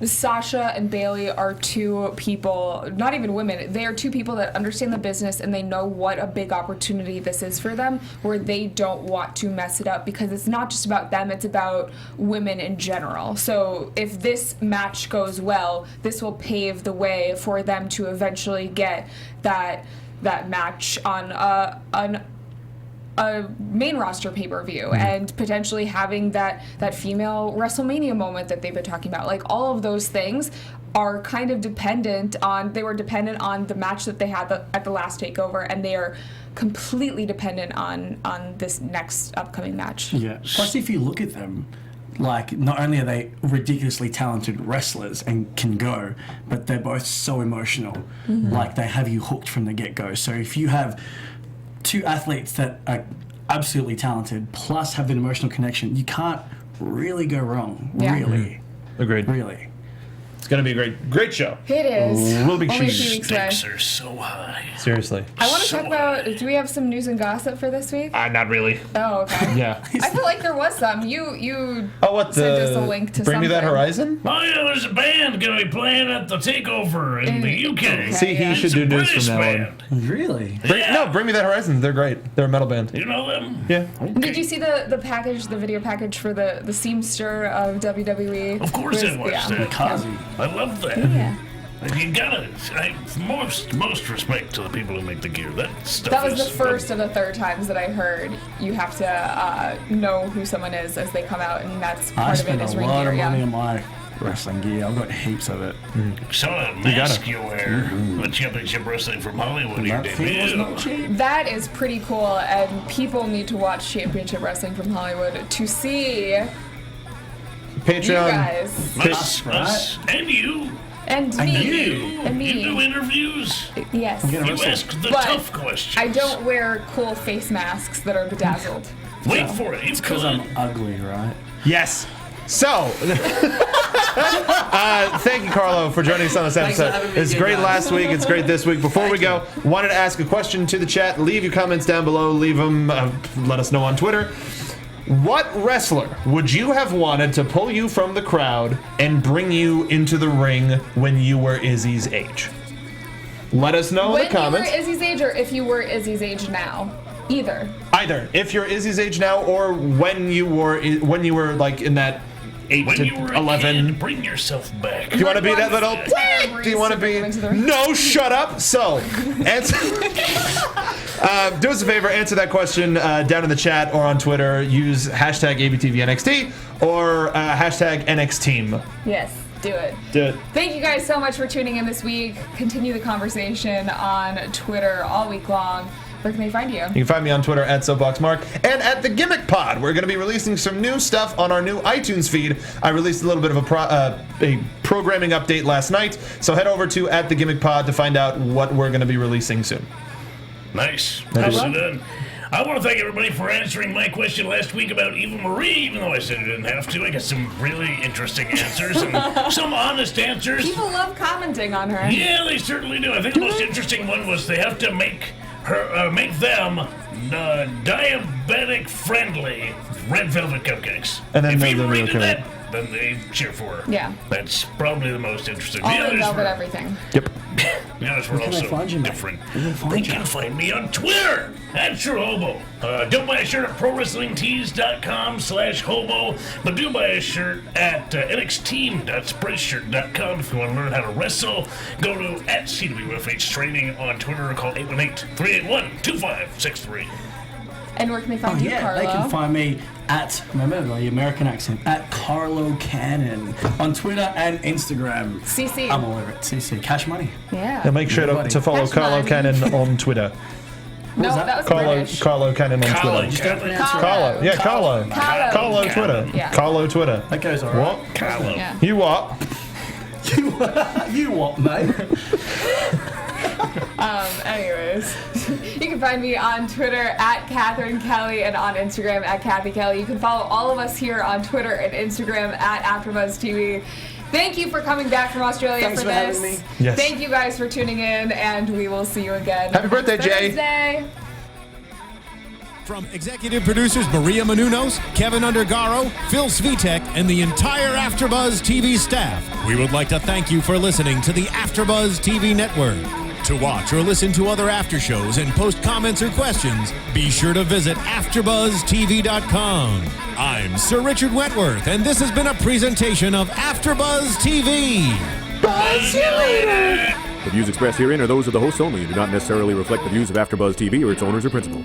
Sasha and Bailey are two people, not even women, they are two people that understand the business and they know what a big opportunity this is for them, where they don't want to mess it up because it's not just about them, it's about women in general. So if this match goes well, this will pave the way for them to eventually get that match on a main roster pay-per-view and potentially having that female WrestleMania moment that they've been talking about. Like all of those things are kind of dependent on the match that they had at the last takeover, and they are completely dependent on this next upcoming match. Yeah. Plus, if you look at them, like, not only are they ridiculously talented wrestlers and can go, but they're both so emotional. Like, they have you hooked from the get-go. So if you have two athletes that are absolutely talented, plus have an emotional connection, you can't really go wrong. Yeah. Really. Agreed. Really. It's gonna be a great show. It is. Real big Only a shoes. few weeks away. Stakes are so high. Seriously. I want to So talk about, do we have some news and gossip for this week? Not really. Oh, okay. Yeah. I feel like there was some. You Oh, what sent the? us a link to Bring Me That something. Horizon. Oh yeah, there's a band gonna be playing at the Takeover in the UK. Okay. See, he yeah. should It's do a news British from now on. band. Really? Yeah. Bring Me That Horizon. They're great. They're a metal band. You know them? Yeah. Did you see the package, the video package for the Seamster of WWE? Of course I watched that. Kazi. I love that. Yeah. You gotta, most respect to the people who make the gear. That stuff That was is the first of the third times that I heard you have to know who someone is as they come out, and that's I part of it spend is a ring lot gear, of money yeah. on my wrestling gear. I've got heaps of it. Saw that mask you wear. The Championship Wrestling from Hollywood. Your That thing was debut. not cheap. That is pretty cool, and people need to watch Championship Wrestling from Hollywood to see you Patreon. guys. Us, and you. And me. And You do me. interviews. Yes. gonna You wrestle. ask the But tough questions. I don't wear cool face masks that are bedazzled. Wait for it. It's Because cool. I'm ugly, right? Yes. So, Thank you, Carlo, for joining us on this episode. It's great last week. It's great this week. Before we go, wanted to ask a question to the chat. Leave your comments down below. Leave them. Let us know on Twitter. What wrestler would you have wanted to pull you from the crowd and bring you into the ring when you were Izzy's age? Let us know in the comments. When you were Izzy's age, or if you were Izzy's age now. Either. If you're Izzy's age now, or when you were like in that 8 When to you were 11. a kid, bring yourself back. Do you want to be that little? Tyler Do you want to be? Breeze to bring him into the ring. No, shut up. So, answer. Do us a favor. Answer that question down in the chat or on Twitter. Use hashtag ABTVNXT or hashtag NXTeam. Yes. Do it. Do it. Thank you guys so much for tuning in this week. Continue the conversation on Twitter all week long. Where can they find you? You can find me on Twitter at SoapboxMark and at The Gimmick Pod. We're going to be releasing some new stuff on our new iTunes feed. I released a little bit of a programming update last night, so head over to at The Gimmick Pod to find out what we're going to be releasing soon. Nice. Nicely done. I want to thank everybody for answering my question last week about Eva Marie, even though I said I didn't have to. I got some really interesting answers and some honest answers. People love commenting on her. Yeah, they certainly do. I think the most interesting one was they have to make them diabetic friendly red velvet cupcakes. And then if they're Eva Marie okay. did that, then they cheer for her. Yeah. That's probably the most interesting. All The in others velvet were- everything. Yep. The others were Where can I also find you, mate? different. Where can I find They you? can find me on Twitter at SureHobo. Don't buy a shirt at ProWrestlingTees.com/hobo, but do buy a shirt at NXT.Spreadshirt.com if you want to learn how to wrestle. Go to at CWFH Training on Twitter or call 818-381-2563. And where can they find you, Carlo? They can find me at, remember the American accent, at Carlo Cannon on Twitter and Instagram. CC. I'm all over it. CC. Cash money. Yeah. And make sure to follow Cash Carlo money. Cannon on Twitter. No, was that? that was British. Carlo Cannon on Carlo Twitter. Just don't pronounce it. Carlo. Yeah, Carlo. Carlo Twitter. Yeah. Carlo Twitter. That goes all right. What? Carlo. Yeah. You what? You what, mate? Anyways, you can find me on Twitter at Catherine Kelly and on Instagram at Kathy Kelly. You can follow all of us here on Twitter and Instagram at AfterBuzz TV. Thank you for coming back from Australia Thanks for for this. having me. Yes. Thank you guys for tuning in, and we will see you again. Happy birthday, Jay. Thursday. From executive producers Maria Menounos, Kevin Undergaro, Phil Svitek, and the entire AfterBuzz TV staff, we would like to thank you for listening to the AfterBuzz TV network. To watch or listen to other after shows and post comments or questions, be sure to visit AfterBuzzTV.com. I'm Sir Richard Wentworth, and this has been a presentation of AfterBuzz TV. Buzz you later. The views expressed herein are those of the hosts only and do not necessarily reflect the views of AfterBuzz TV or its owners or principal.